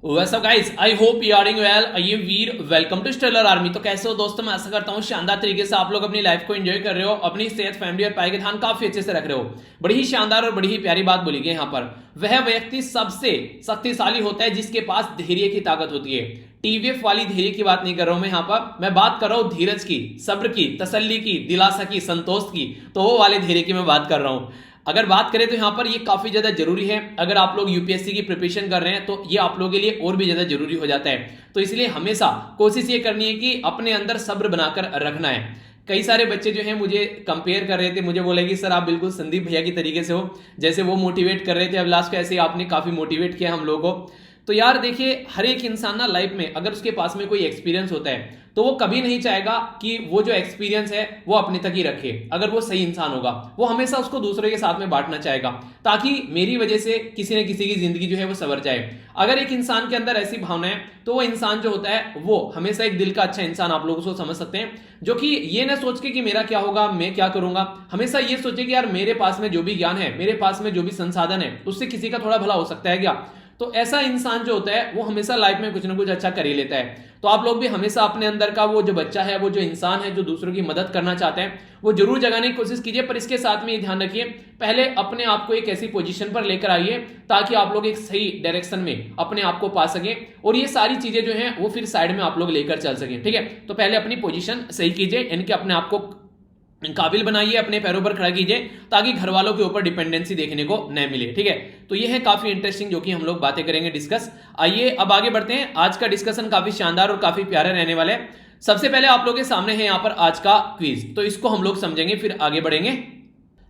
What's up guys? I hope you are doing well. ये वीर welcome to stellar army. तो कैसे हो दोस्तों? मैं आशा करता हूँ शानदार तरीके से आप लोग अपनी लाइफ को एंजॉय कर रहे हो, अपनी सेहत, फैमिली और पाई के ध्यान काफी अच्छे से रख रहे हो। बड़ी ही शानदार और बड़ी ही प्यारी बात बोली गई यहाँ पर। वह व्यक्ति सबसे शक्तिशाली होता है जिसके पास धैर्य की ताकत होती है। टीवीएफ वाली धैर्य की बात नहीं कर रहा हूं मैं यहाँ पर, मैं बात कर रहा हूं धीरज की, सब्र की, तसल्ली की, दिलासा की, संतोष की। तो वो वाले धैर्य की मैं बात कर रहा हूं। अगर बात करें तो यहाँ पर ये काफी ज्यादा जरूरी है। अगर आप लोग यूपीएससी की प्रिपरेशन कर रहे हैं तो ये आप लोगों के लिए और भी ज्यादा जरूरी हो जाता है। तो इसलिए हमेशा कोशिश ये करनी है कि अपने अंदर सब्र बनाकर रखना है। कई सारे बच्चे जो हैं मुझे कंपेयर कर रहे थे, मुझे बोले कि सर आप बिल्कुल संदीप भैया की तरीके से हो, जैसे वो मोटिवेट कर रहे थे, अब लास्ट को ऐसे आपने काफी मोटिवेट किया हम लोगों को। तो यार देखिए, हर एक इंसान ना लाइफ में अगर उसके पास में कोई एक्सपीरियंस होता है तो वो कभी नहीं चाहेगा कि वो जो एक्सपीरियंस है वो अपने तक ही रखे। अगर वो सही इंसान होगा वो हमेशा उसको दूसरे के साथ में बांटना चाहेगा, ताकि मेरी वजह से किसी न किसी की जिंदगी जो है वो संवर जाए। अगर एक इंसान के अंदर ऐसी भावना है तो वो इंसान जो होता है वो हमेशा एक दिल का अच्छा इंसान आप लोग उसको समझ सकते हैं, जो कि ये ना सोच के कि मेरा क्या होगा, मैं क्या करूंगा, हमेशा ये सोचे कि यार मेरे पास में जो भी ज्ञान है, मेरे पास में जो भी संसाधन है, उससे किसी का थोड़ा भला हो सकता है क्या। तो ऐसा इंसान जो होता है वो हमेशा लाइफ में कुछ ना कुछ अच्छा कर ही लेता है। तो आप लोग भी हमेशा अपने अंदर का वो जो बच्चा है, वो जो इंसान है जो दूसरों की मदद करना चाहते हैं, वो जरूर जगाने की कोशिश कीजिए। पर इसके साथ में ये ध्यान रखिए, पहले अपने आप को एक ऐसी पोजीशन पर लेकर आइए ताकि आप लोग एक सही डायरेक्शन में अपने आप को पा सके, और ये सारी चीजें जो हैं वो फिर साइड में आप लोग लेकर चल सके। ठीक है, तो पहले अपनी पोजीशन सही कीजिए, इनके अपने आप को काबिल बनाइए, अपने पैरों पर खड़ा कीजिए, ताकि घर वालों के ऊपर डिपेंडेंसी देखने को न मिले। ठीक है, तो ये है काफी इंटरेस्टिंग जो कि हम लोग बातें करेंगे, डिस्कस। आइए अब आगे बढ़ते हैं। आज का डिस्कशन काफी शानदार और काफी प्यारा रहने वाला है। सबसे पहले आप लोगों के सामने है यहाँ पर आज का क्विज, तो इसको हम लोग समझेंगे फिर आगे बढ़ेंगे।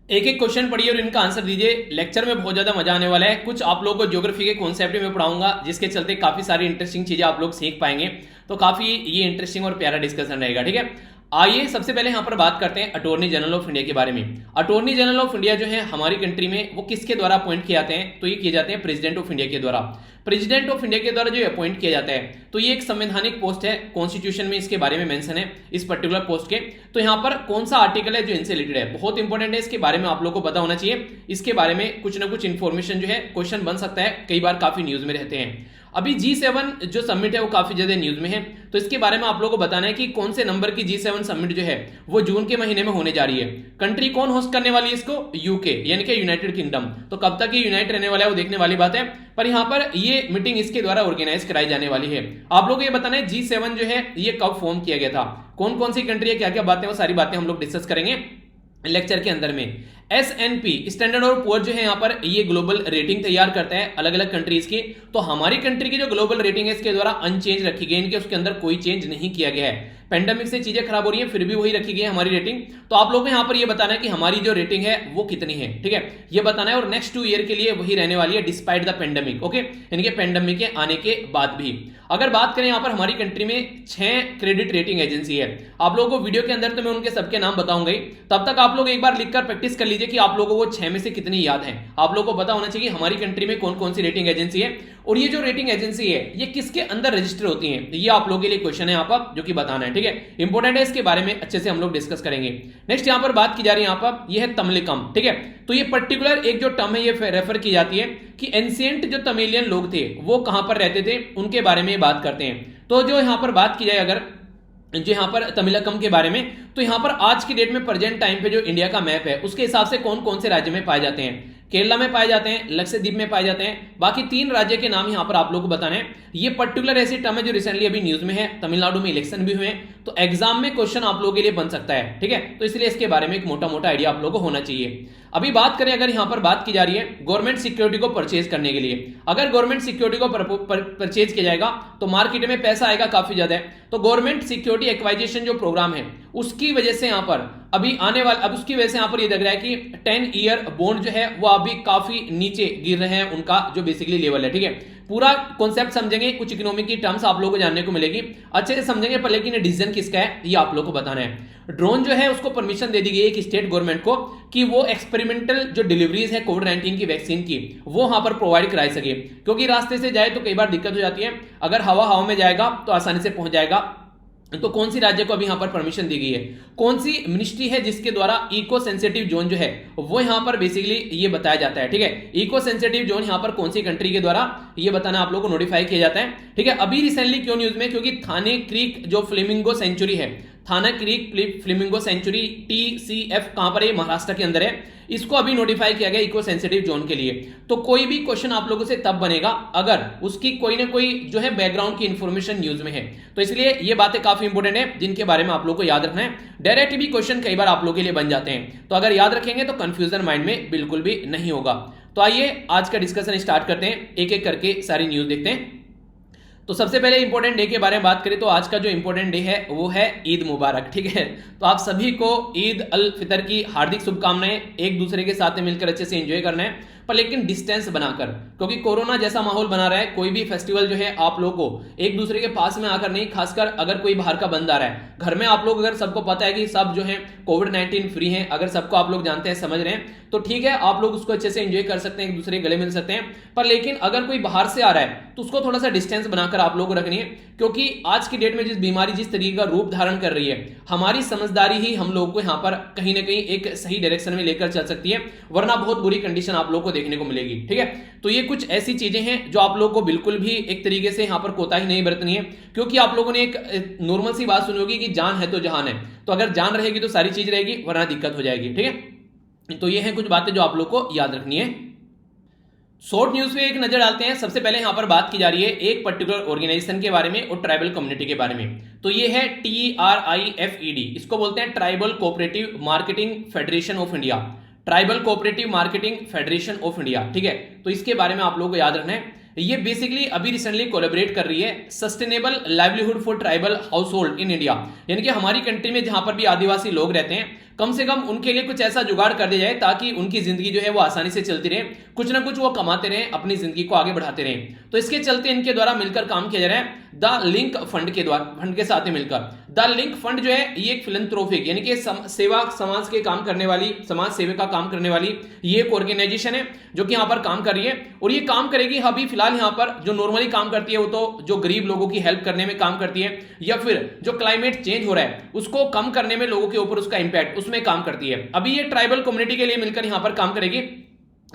एक एक क्वेश्चन पढ़िए और इनका आंसर दीजिए। लेक्चर में बहुत ज्यादा मजा आने वाला है। कुछ आप लोगों को ज्योग्राफी के कॉन्सेप्ट में पढ़ाऊंगा, जिसके चलते काफी सारी इंटरेस्टिंग चीजें आप लोग सीख पाएंगे। तो काफी ये इंटरेस्टिंग और प्यारा डिस्कशन रहेगा। ठीक है, आइए सबसे पहले यहां पर बात करते हैं अटॉर्नी जनरल ऑफ इंडिया के बारे में। अटॉर्नी जनरल ऑफ इंडिया जो है हमारी कंट्री में, वो किसके द्वारा अपॉइंट किए जाते हैं? तो ये किए जाते हैं प्रेसिडेंट ऑफ इंडिया के द्वारा। प्रेसिडेंट ऑफ इंडिया के द्वारा जो अपॉइंट किया जाता है, तो ये एक संवैधानिक पोस्ट है, कॉन्स्टिट्यूशन में इसके बारे में मेंशन है इस पर्टिकुलर पोस्ट के। तो यहाँ पर कौन सा आर्टिकल है जो इनसे रिलेटेड है, बहुत इंपॉर्टेंट है, इसके बारे में आप लोगों को पता होना चाहिए। इसके बारे में कुछ ना कुछ इंफॉर्मेशन जो है क्वेश्चन बन सकता है, कई बार काफी न्यूज में रहते हैं। अभी G7 जो समिट है वो काफी ज्यादा न्यूज में है, तो इसके बारे में आप लोगों को बताना है कि कौन से नंबर की G7 समिट जो है वो जून के महीने में होने जा रही है। कंट्री कौन होस्ट करने वाली है इसको? यूके, यानी कि यूनाइटेड किंगडम। तो कब तक ये यूनाइट रहने वाला है वो देखने वाली बात है, पर यहाँ पर ये मीटिंग इसके द्वारा ऑर्गेनाइज कराई जाने वाली है। आप लोग ये बताना है G7 जो है ये कब फॉर्म किया गया था, कौन कौन सी कंट्री है, क्या क्या बातें, वो सारी बातें हम लोग डिस्कस करेंगे लेक्चर के अंदर में। S&P स्टैंडर्ड और पुअर जो है यहाँ पर ये ग्लोबल रेटिंग तैयार करता है अलग अलग कंट्रीज की। तो हमारी कंट्री की जो ग्लोबल रेटिंग है इसके द्वारा अनचेंज रखी गई, इनके उसके अंदर कोई चेंज नहीं किया गया है। पेंडेमिक से चीजें खराब हो रही हैं फिर भी वही रखी गई है हमारी रेटिंग। तो आप लोगों को यहाँ पर ये बताना है कि हमारी जो रेटिंग है वो कितनी है। ठीक है, ये बताना है, और नेक्स्ट 2 ईयर के लिए वही रहने वाली है डिस्पाइट द पेंडेमिक। ओके, इनके पेंडेमिक के आने के बाद भी। अगर बात करें यहाँ पर हमारी कंट्री में 6 क्रेडिट रेटिंग एजेंसी है। आप लोगों को वीडियो के अंदर तो मैं उनके सबके नाम बताऊंगा ही, तब तक आप लोग एक बार लिखकर प्रैक्टिस कर लीजिए कि आप लोगों को 6 में से कितनी याद है। आप लोगों को पता होना चाहिए कि हमारी कंट्री में कौन कौन सी रेटिंग एजेंसी है, और ये जो रेटिंग एजेंसी है ये किसके अंदर रजिस्टर होती है, ये आप लोगों के लिए क्वेश्चन है यहाँ पर जो कि बताना है। ठीक है, इंपॉर्टेंट है, इसके बारे में अच्छे से हम लोग डिस्कस करेंगे। नेक्स्ट यहाँ पर बात की जा रही है, यहाँ पर ये है तमिलकम। ठीक है, तो ये पर्टिकुलर एक जो टर्म है ये रेफर की जाती है कि एंशिएंट जो तमिलियन लोग थे वो कहां पर रहते थे, उनके बारे में बात करते हैं। तो जो यहां पर बात की जाए अगर जो यहाँ पर तमिलकम के बारे में, तो यहाँ पर आज की डेट में प्रेजेंट टाइम पे जो इंडिया का मैप है उसके हिसाब से कौन कौन से राज्य में पाए जाते हैं। केरला में पाए जाते हैं, लक्षद्वीप में पाए जाते हैं, बाकी 3 राज्य के नाम यहाँ पर आप लोगों को बताने हैं। ये पर्टिकुलर ऐसी टर्म है जो रिसेंटली अभी न्यूज में है, तमिलनाडु में इलेक्शन भी हुए हैं, तो एग्जाम में क्वेश्चन आप लोगों के लिए बन सकता है। ठीक है, तो इसलिए इसके बारे में एक मोटा मोटा आइडिया आप लोगों को होना चाहिए। अभी बात करें, अगर यहाँ पर बात की जा रही है गवर्नमेंट सिक्योरिटी को परचेज करने के लिए, अगर गवर्नमेंट सिक्योरिटी को परचेज किया जाएगा तो मार्केट में पैसा आएगा काफी ज्यादा है। तो गवर्नमेंट सिक्योरिटी एक्वाइजेशन जो प्रोग्राम है उसकी वजह से यहाँ पर अभी आने वाला, अब उसकी वजह से यहाँ पर ये लग रहा है कि 10 ईयर बॉन्ड जो है वो अभी काफी नीचे गिर रहे हैं, उनका जो बेसिकली लेवल है। ठीक है, पूरा कॉन्सेप्ट समझेंगे, कुछ इकोनॉमिक की टर्म्स आप लोगों को जानने को मिलेगी, अच्छे से समझेंगे, पर लेकिन डिसीजन किसका है ये आप लोगों को बताना है। ड्रोन जो है उसको परमिशन दे दी गई है एक स्टेट गवर्नमेंट को कि वो एक्सपेरिमेंटल जो डिलीवरीज है कोविड-19 की वैक्सीन की वो वहां पर प्रोवाइड कराई सके, क्योंकि रास्ते से जाए तो कई बार दिक्कत हो जाती है। अगर हवा में जाएगा तो आसानी से पहुंच जाएगा, तो कौन सी राज्य को अभी यहां पर परमिशन दी गई है, कौन सी मिनिस्ट्री है जिसके द्वारा इको सेंसिटिव जोन जो है वो यहां पर बेसिकली ये बताया जाता है। ठीक है, इको सेंसिटिव जोन यहां पर कौन सी कंट्री के द्वारा ये बताना आप लोगों को नोटिफाई किया जाता है। ठीक है, अभी रिसेंटली क्यों न्यूज में, क्योंकि थाने क्रीक जो फ्लेमिंगो सेंचुरी है, थाना क्रीक फ्लेमिंगो सेंचुरी TCF कहां पर है, महाराष्ट्र के अंदर है, इसको अभी नोटिफाई किया गया इको सेंसिटिव जोन के लिए। तो कोई भी क्वेश्चन आप लोगों से तब बनेगा अगर उसकी कोई ना कोई जो है बैकग्राउंड की इंफॉर्मेशन न्यूज में है। तो इसलिए ये बातें काफी इंपॉर्टेंट है जिनके बारे में आप लोग को याद रखना है। डायरेक्ट भी क्वेश्चन कई बार आप लोग के लिए बन जाते हैं, तो अगर याद रखेंगे तो कंफ्यूजन माइंड में बिल्कुल भी नहीं होगा। तो आइए आज का डिस्कशन स्टार्ट करते हैं, एक एक करके सारी न्यूज देखते हैं। तो सबसे पहले इंपॉर्टेंट डे के बारे में बात करें तो आज का जो इंपॉर्टेंट डे है वो है ईद मुबारक। ठीक है, तो आप सभी को ईद अल फितर की हार्दिक शुभकामनाएं। एक दूसरे के साथ मिलकर अच्छे से एंजॉय करना है, पर लेकिन डिस्टेंस बनाकर, क्योंकि कोरोना जैसा माहौल बना रहा है। कोई भी फेस्टिवल जो है आप लोगों को एक दूसरे के पास में आकर नहीं, खासकर अगर कोई बाहर का बंदा आ रहा है घर में, आप लोग अगर सबको पता है कि सब जो है कोविड-19 फ्री हैं, अगर सबको आप लोग जानते हैं समझ रहे हैं तो ठीक है, आप लोग उसको अच्छे से एंजॉय कर सकते हैं, एक दूसरे के गले मिल सकते हैं। पर लेकिन अगर कोई बाहर से आ रहा है तो उसको थोड़ा सा डिस्टेंस बनाकर आप लोग को रखनी है, क्योंकि आज की डेट में जिस बीमारी जिस तरीके का रूप धारण कर रही है, हमारी समझदारी ही हम लोग को यहाँ पर कहीं ना कहीं एक सही डायरेक्शन में लेकर चल सकती है, वरना बहुत बुरी कंडीशन आप लोग को देखने को मिलेगी। ठीक है, तो ये कुछ ऐसी चीजें हैं जो आप लोग को बिल्कुल भी एक तरीके से यहाँ पर कोताही नहीं बरतनी है, क्योंकि आप लोगों ने एक नॉर्मल सी बात सुनी होगी कि जान है तो जहान है। तो अगर जान रहेगी तो सारी चीज रहेगी, वरना दिक्कत हो जाएगी। ठीक है, तो ये है कुछ बातें जो आप लोग को याद रखनी है। शॉर्ट न्यूज पे एक नजर डालते हैं। सबसे पहले यहां पर बात की जा रही है एक पर्टिकुलर ऑर्गेनाइजेशन के बारे में और ट्राइबल कम्युनिटी के बारे में। तो ये है TRIFED, इसको बोलते हैं tribal cooperative marketing federation of India. Tribal cooperative marketing federation of India. ठीक है, तो इसके बारे में आप लोगों को याद रखना है। ये बेसिकली अभी रिसेंटली कोलैबोरेट कर रही है sustainable livelihood for tribal house hold in India, यानी कि हमारी कंट्री में जहां पर भी आदिवासी लोग रहते हैं, कम से कम उनके लिए कुछ ऐसा जुगाड़ कर दिया जाए ताकि उनकी जिंदगी जो है वो आसानी से चलती रहे, कुछ ना कुछ वो कमाते रहे, अपनी जिंदगी को आगे बढ़ाते रहे। तो इसके चलते इनके द्वारा मिलकर काम किया जा रहा है द लिंक फंड के द्वारा, फंड के साथ मिलकर। द लिंक फंड जो है ये एक फिलैंथ्रोपिक यानी कि सेवा समाज के काम करने वाली, समाज सेवा का काम करने वाली ये एक ऑर्गेनाइजेशन है जो कि यहाँ पर काम कर रही है। और ये काम करेगी अभी फिलहाल यहाँ पर जो नॉर्मली काम करती है वो तो जो गरीब लोगों की हेल्प करने में काम करती है, या फिर जो क्लाइमेट चेंज हो रहा है उसको कम करने में, लोगों के ऊपर उसका इंपैक्ट, उसमें काम करती है। अभी ये ट्राइबल कम्युनिटी के लिए मिलकर यहां पर काम करेगी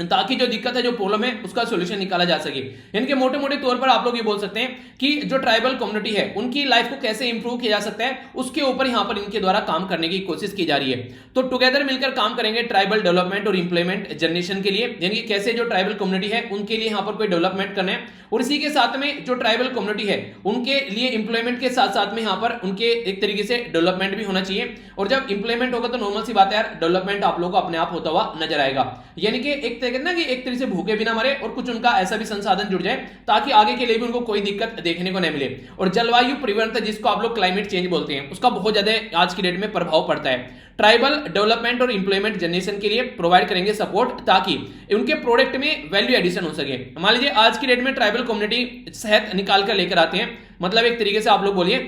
ताकि जो दिक्कत है, जो प्रॉब्लम है, उसका सॉल्यूशन निकाला जा सके। यानी कि मोटे मोटे तौर पर आप लोग ये बोल सकते हैं कि जो ट्राइबल कम्युनिटी है उनकी लाइफ को कैसे इंप्रूव किया जा सकता है, उसके ऊपर यहां पर इनके द्वारा काम करने की कोशिश की जा रही है। तो टुगेदर मिलकर काम करेंगे ट्राइबल डेवलपमेंट और इंप्लीमेंट जनरेशन के लिए, यानी कि कैसे जो ट्राइबल कम्युनिटी है उनके लिए यहां पर कोई डेवलपमेंट करना है, और इसी के साथ में जो ट्राइबल कम्युनिटी है उनके लिए इंप्लॉयमेंट के साथ साथ में यहां पर उनके एक तरीके से डेवलपमेंट भी होना चाहिए। और जब इंप्लॉयमेंट होगा तो नॉर्मल सी बात है यार, डेवलपमेंट आप लोगों को अपने आप होता हुआ नजर आएगा। यानी कि एक तरीके ना कि एक तरीके से भूखे बिना मरे, और कुछ उनका ऐसा भी संसाधन जुड़ जाए ताकि आगे के लिए भी उनको कोई दिक्कत देखने को नहीं मिले। और जलवायु परिवर्तन जिसको आप लोग क्लाइमेट चेंज बोलते हैं, उसका बहुत ज्यादा आज की डेट में प्रभाव पड़ता है। ट्राइबल डेवलपमेंट और इंप्लॉयमेंट जनरेशन के लिए प्रोवाइड करेंगे सपोर्ट ताकि उनके प्रोडक्ट में वैल्यू एडिशन हो सके। मान लीजिए आज की डेट में ट्राइबल कम्युनिटी शहद निकाल कर लेकर आते हैं, मतलब एक तरीके से आप लोग बोलिए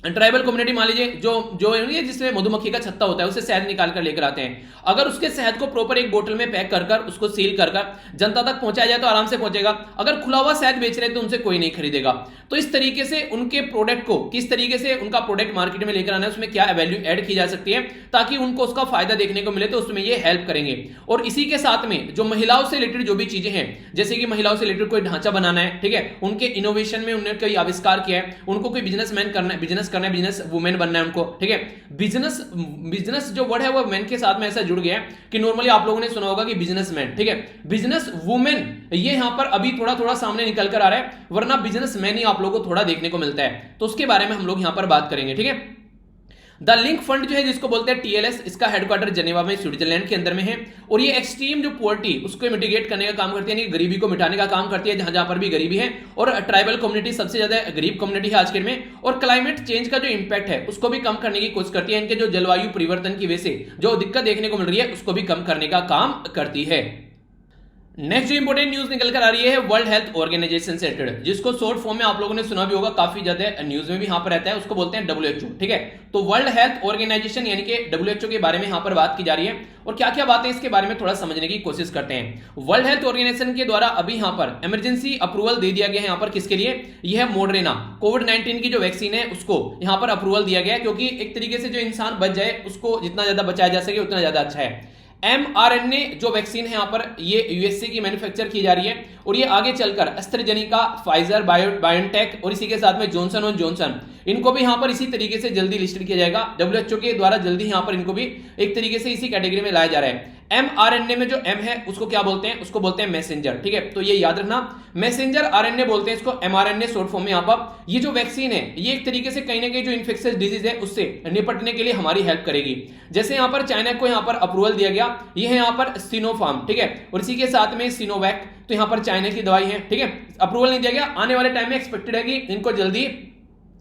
ट्राइबल कम्युनिटी, मान लीजिए जो जिसमें मधुमक्खी का छत्ता होता है उससे शहद निकाल कर लेकर आते हैं। अगर उसके शहद को प्रॉपर एक बोतल में पैक कर उसको सील कर जनता तक पहुंचाया जाए तो आराम से पहुंचेगा। अगर खुला हुआ शहद बेच रहे हैं तो उनसे कोई नहीं खरीदेगा। तो इस तरीके से उनके प्रोडक्ट को किस तरीके से उनका प्रोडक्ट मार्केट में लेकर आना है, उसमें क्या वैल्यू ऐड की जा सकती है ताकि उनको उसका फायदा देखने को मिले, तो उसमें ये हेल्प करेंगे। और इसी के साथ में जो महिलाओं से रिलेटेड जो भी चीजें हैं, जैसे कि महिलाओं से रिलेटेड कोई ढांचा बनाना है, ठीक है, उनके इनोवेशन में उन्होंने कोई आविष्कार किया है, उनको कोई बिजनेसमैन करना है, बिजनेस वुमेन बनना है उनको, ठीक है। बिजनेस जो वर्ड है वो मैन के साथ में ऐसा जुड़ गया है कि नॉर्मली आप लोगों ने सुना होगा कि बिजनेसमैन, ठीक है, बिजनेस वुमेन ये यहां पर अभी थोड़ा थोड़ा सामने निकल कर आ रहा है, वरना बिजनेसमैन ही आप लोगों को थोड़ा देखने को मिलता है। तो उसके बारे में हम लोग यहां पर बात करेंगे, ठीक है। द लिंक फंड जो है जिसको बोलते हैं TLS, इसका हेडक्वार्टर जेनेवा में स्विट्जरलैंड के अंदर में है, और ये एक्सट्रीम जो पॉवर्टी उसको मिटिगेट करने का काम करती है, यानी गरीबी को मिटाने का काम करती है जहां जहां पर भी गरीबी है। और ट्राइबल कम्युनिटी सबसे ज्यादा गरीब कम्युनिटी है आज के में, और क्लाइमेट चेंज का जो इंपैक्ट है उसको भी कम करने की कोशिश करती है। इनके जो जलवायु परिवर्तन की वजह से जो दिक्कत देखने को मिल रही है उसको भी कम करने का काम करती है। नेक्स्ट जो इंपोर्टेंट न्यूज निकल कर आ रही है वर्ल्ड हेल्थ ऑर्गेनाइजेशन से रिलेटेड, जिसको शॉर्ट फॉर्म में आप लोगों ने सुना भी होगा, काफी ज्यादा न्यूज में भी यहाँ पर रहता है, उसको बोलते हैं WHO। ठीक है, तो वर्ल्ड हेल्थ ऑर्गेनाइजेशन यानी कि WHO के बारे में यहाँ पर बात की जा रही है और क्या क्या बातें इसके बारे में थोड़ा समझने की कोशिश करते हैं। वर्ल्ड हेल्थ ऑर्गेनाइजेशन के द्वारा अभी यहाँ पर इमरजेंसी अप्रूवल दे दिया गया है। यहाँ पर किसके लिए? यह मॉडर्ना कोविड-19 की जो वैक्सीन है उसको यहाँ पर अप्रूवल दिया गया है, क्योंकि एक तरीके से जो इंसान बच जाए उसको जितना ज्यादा बचाया जा सके उतना ज्यादा अच्छा है। mRNA जो वैक्सीन है यहाँ पर ये यूएसए की मैन्युफैक्चर की जा रही है और ये आगे चलकर एस्ट्राजेनेका, फाइजर, बायोनटेक और इसी के साथ में जॉनसन और जॉनसन, इनको भी यहाँ पर इसी तरीके से जल्दी लिस्ट किया जाएगा। WHO के द्वारा जल्दी यहाँ पर इनको भी एक तरीके से इसी कैटेगरी में लाया जा रहा है। mRNA में जो M है उसको क्या बोलते हैं? उसको बोलते हैं मैसेंजर। ठीक है, तो ये याद रखना, मैसेंजर RNA बोलते हैं इसको, mRNA शॉर्ट फॉर्म में। यहाँ पर ये जो वैक्सीन है ये एक तरीके से कहीं ना कहीं जो इन्फेक्शियस डिजीज है उससे निपटने के लिए हमारी हेल्प करेगी। जैसे यहाँ पर चाइना को यहाँ पर अप्रूवल दिया गया, ये है यहाँ पर सिनोफार्म। ठीक है, और इसी के साथ में सिनोवैक, तो यहाँ पर चाइना की दवाई है। ठीक है, अप्रूवल नहीं दिया गया, आने वाले टाइम में एक्सपेक्टेड है कि इनको जल्दी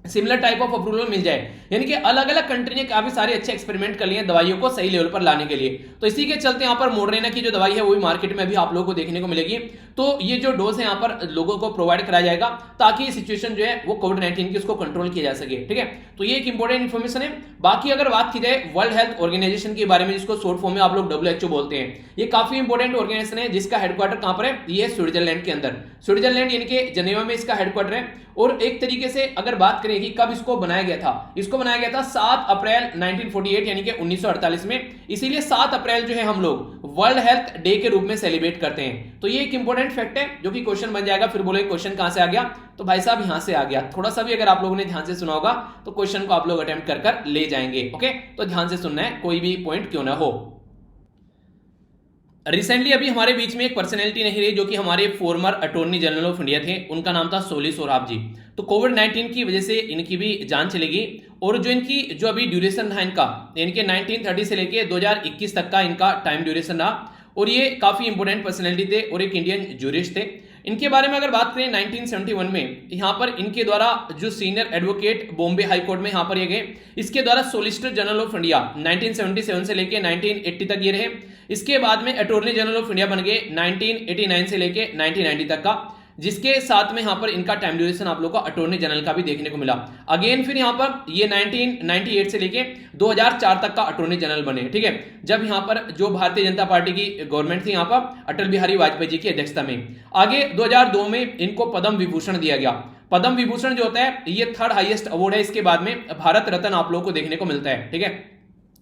सिमिलर टाइप ऑफ अप्रूवल मिल जाए। यानी कि अलग अलग कंट्री ने काफी सारे अच्छे एक्सपेरिमेंट कर लिए हैं दवाइयों को सही लेवल पर लाने के लिए। तो इसी के चलते यहाँ पर मॉडर्ना की जो दवाई है वो भी मार्केट में अभी आप लोगों को देखने को मिलेगी। तो ये जो डोज है यहाँ पर लोगों को प्रोवाइड कराया जाएगा ताकि सिचुएशन जो है वो कोविड-19 की उसको कंट्रोल किया जा सके। ठीक है, तो ये एक इंपॉर्टेंट इन्फॉर्मेशन है। बाकी अगर बात की जाए वर्ल्ड हेल्थ ऑर्गेनाइजेशन के बारे में, जिसको शॉर्ट फॉर्म में आप लोग WHO बोलते हैं, ये काफी इंपॉर्टेंट ऑर्गेनाइजेशन है जिसका हेडक्वार्टर कहां पर है? ये है स्विट्जरलैंड के अंदर। स्विट्जरलैंड यानी कि जेनेवा में इसका हेडक्वार्टर है। और एक तरीके से अगर बात करें कि कब इसको बनाया गया था, इसको बनाया गया था 7 अप्रैल 1948 यानी कि 1948 में। इसीलिए 7 अप्रैल जो है हम लोग वर्ल्ड हेल्थ डे के रूप में सेलिब्रेट करते हैं। तो ये एक इंपॉर्टेंट फैक्ट है जो कि क्वेश्चन बन जाएगा। फिर बोले क्वेश्चन कहां से आ गया? तो भाई साहब यहां से आ गया। थोड़ा सा भी अगर आप लोगों ने ध्यान से सुना होगा तो क्वेश्चन को आप लोग अटेम्प्ट कर कर ले जाएंगे। ओके, तो ध्यान से सुनना है, कोई भी पॉइंट क्यों ना हो। रिसेंटली अभी हमारे बीच में एक पर्सनैलिटी नहीं रही जो कि हमारे farmer attorney general of India थे, उनका नाम था सोली सोराब जी। तो कोविड-19 की वजह से इनकी भी जान चलेगी और जो इनकी जो अभी ड्यूरेशन रहा इनका, यानी कि 1930 से लेके 2021 तक का इनका टाइम ड्यूरेशन रहा और ये काफी इंपोर्टेंट पर्सनैलिटी थे और एक इंडियन जूरिस्ट थे। इनके बारे में अगर बात करें 1971 में यहाँ पर इनके द्वारा जो senior advocate Bombay high court में यहाँ पर ये गए, इसके द्वारा सोलिसिटर जनरल ऑफ इंडिया 1977 से लेके 1980 तक ये रहे। इसके बाद में अटॉर्नी जनरल ऑफ इंडिया बन गए 1989 से लेके 1990 तक का, जिसके साथ में यहां पर इनका टाइम ड्यूरेशन आप लोग को अटॉर्नी जनरल का भी देखने को मिला। अगेन फिर यहां पर ये 1998 से लेके 2004 तक का अटॉर्नी जनरल बने। ठीक है, जब यहां पर जो भारतीय जनता पार्टी की गवर्नमेंट थी यहां पर अटल बिहारी वाजपेयी जी की अध्यक्षता में। आगे 2002 में इनको पद्म विभूषण दिया गया। पद्म विभूषण जो होता है ये 3rd हाईएस्ट अवार्ड है, इसके बाद में भारत रत्न आप लोग को देखने को मिलता है। ठीक है,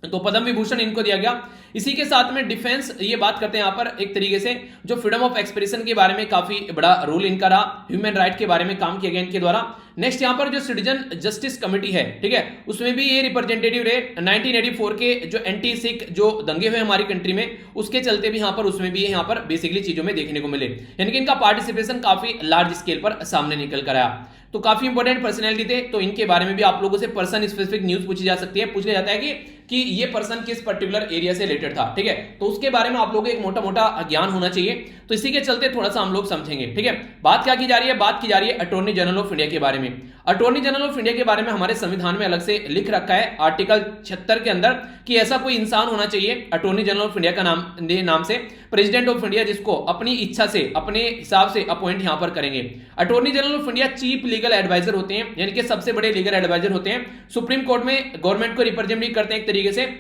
तो पद्म विभूषण इनको दिया गया। इसी के साथ में डिफेंस, ये बात करते हैं यहाँ पर एक तरीके से जो फ्रीडम ऑफ एक्सप्रेशन के बारे में काफी बड़ा रोल इनका रहा, ह्यूमन राइट के बारे में काम किया गया इनके द्वारा। नेक्स्ट यहाँ पर जो सिटीजन जस्टिस कमेटी है, ठीक है, उसमें भी ये रिप्रेजेंटेटिव रहे। 1984 के जो एंटी सिख जो दंगे हुए हमारी कंट्री में, उसके चलते भी यहाँ पर उसमें भी यहाँ पर बेसिकली चीजों में देखने को मिले, यानी कि इनका पार्टिसिपेशन काफी लार्ज स्केल पर सामने निकल कर आया। तो काफी इंपॉर्टेंट पर्सनैलिटी थे, तो इनके बारे में भी आप लोगों से पर्सन स्पेसिफिक न्यूज पूछी जा सकती है। पूछ लिया जाता है कि ये पर्सन किस पर्टिकुलर एरिया से रिलेटेड था। ठीक है, तो उसके बारे में आप लोगों को एक मोटा मोटा ज्ञान होना चाहिए। तो इसी के चलते थोड़ा सा हम लोग समझेंगे। ठीक है, बात क्या की जा रही है? बात की जा रही है अटॉर्नी जनरल ऑफ इंडिया के बारे में। अटॉर्नी जनरल ऑफ इंडिया के बारे में हमारे संविधान में अलग से लिख रखा है आर्टिकल 76 के अंदर कि ऐसा कोई इंसान होना चाहिए अटॉर्नी जनरल ऑफ इंडिया का नाम से प्रेसिडेंट ऑफ इंडिया, जिसको अपनी इच्छा से अपने हिसाब से अपॉइंट यहां पर करेंगे। Attorney general of India chief legal adviser होते हैं, यानी कि सबसे बड़े लीगल एडवाइजर होते हैं। सुप्रीम कोर्ट में गवर्नमेंट को रिप्रेजेंट करते हैं एक तरीके से,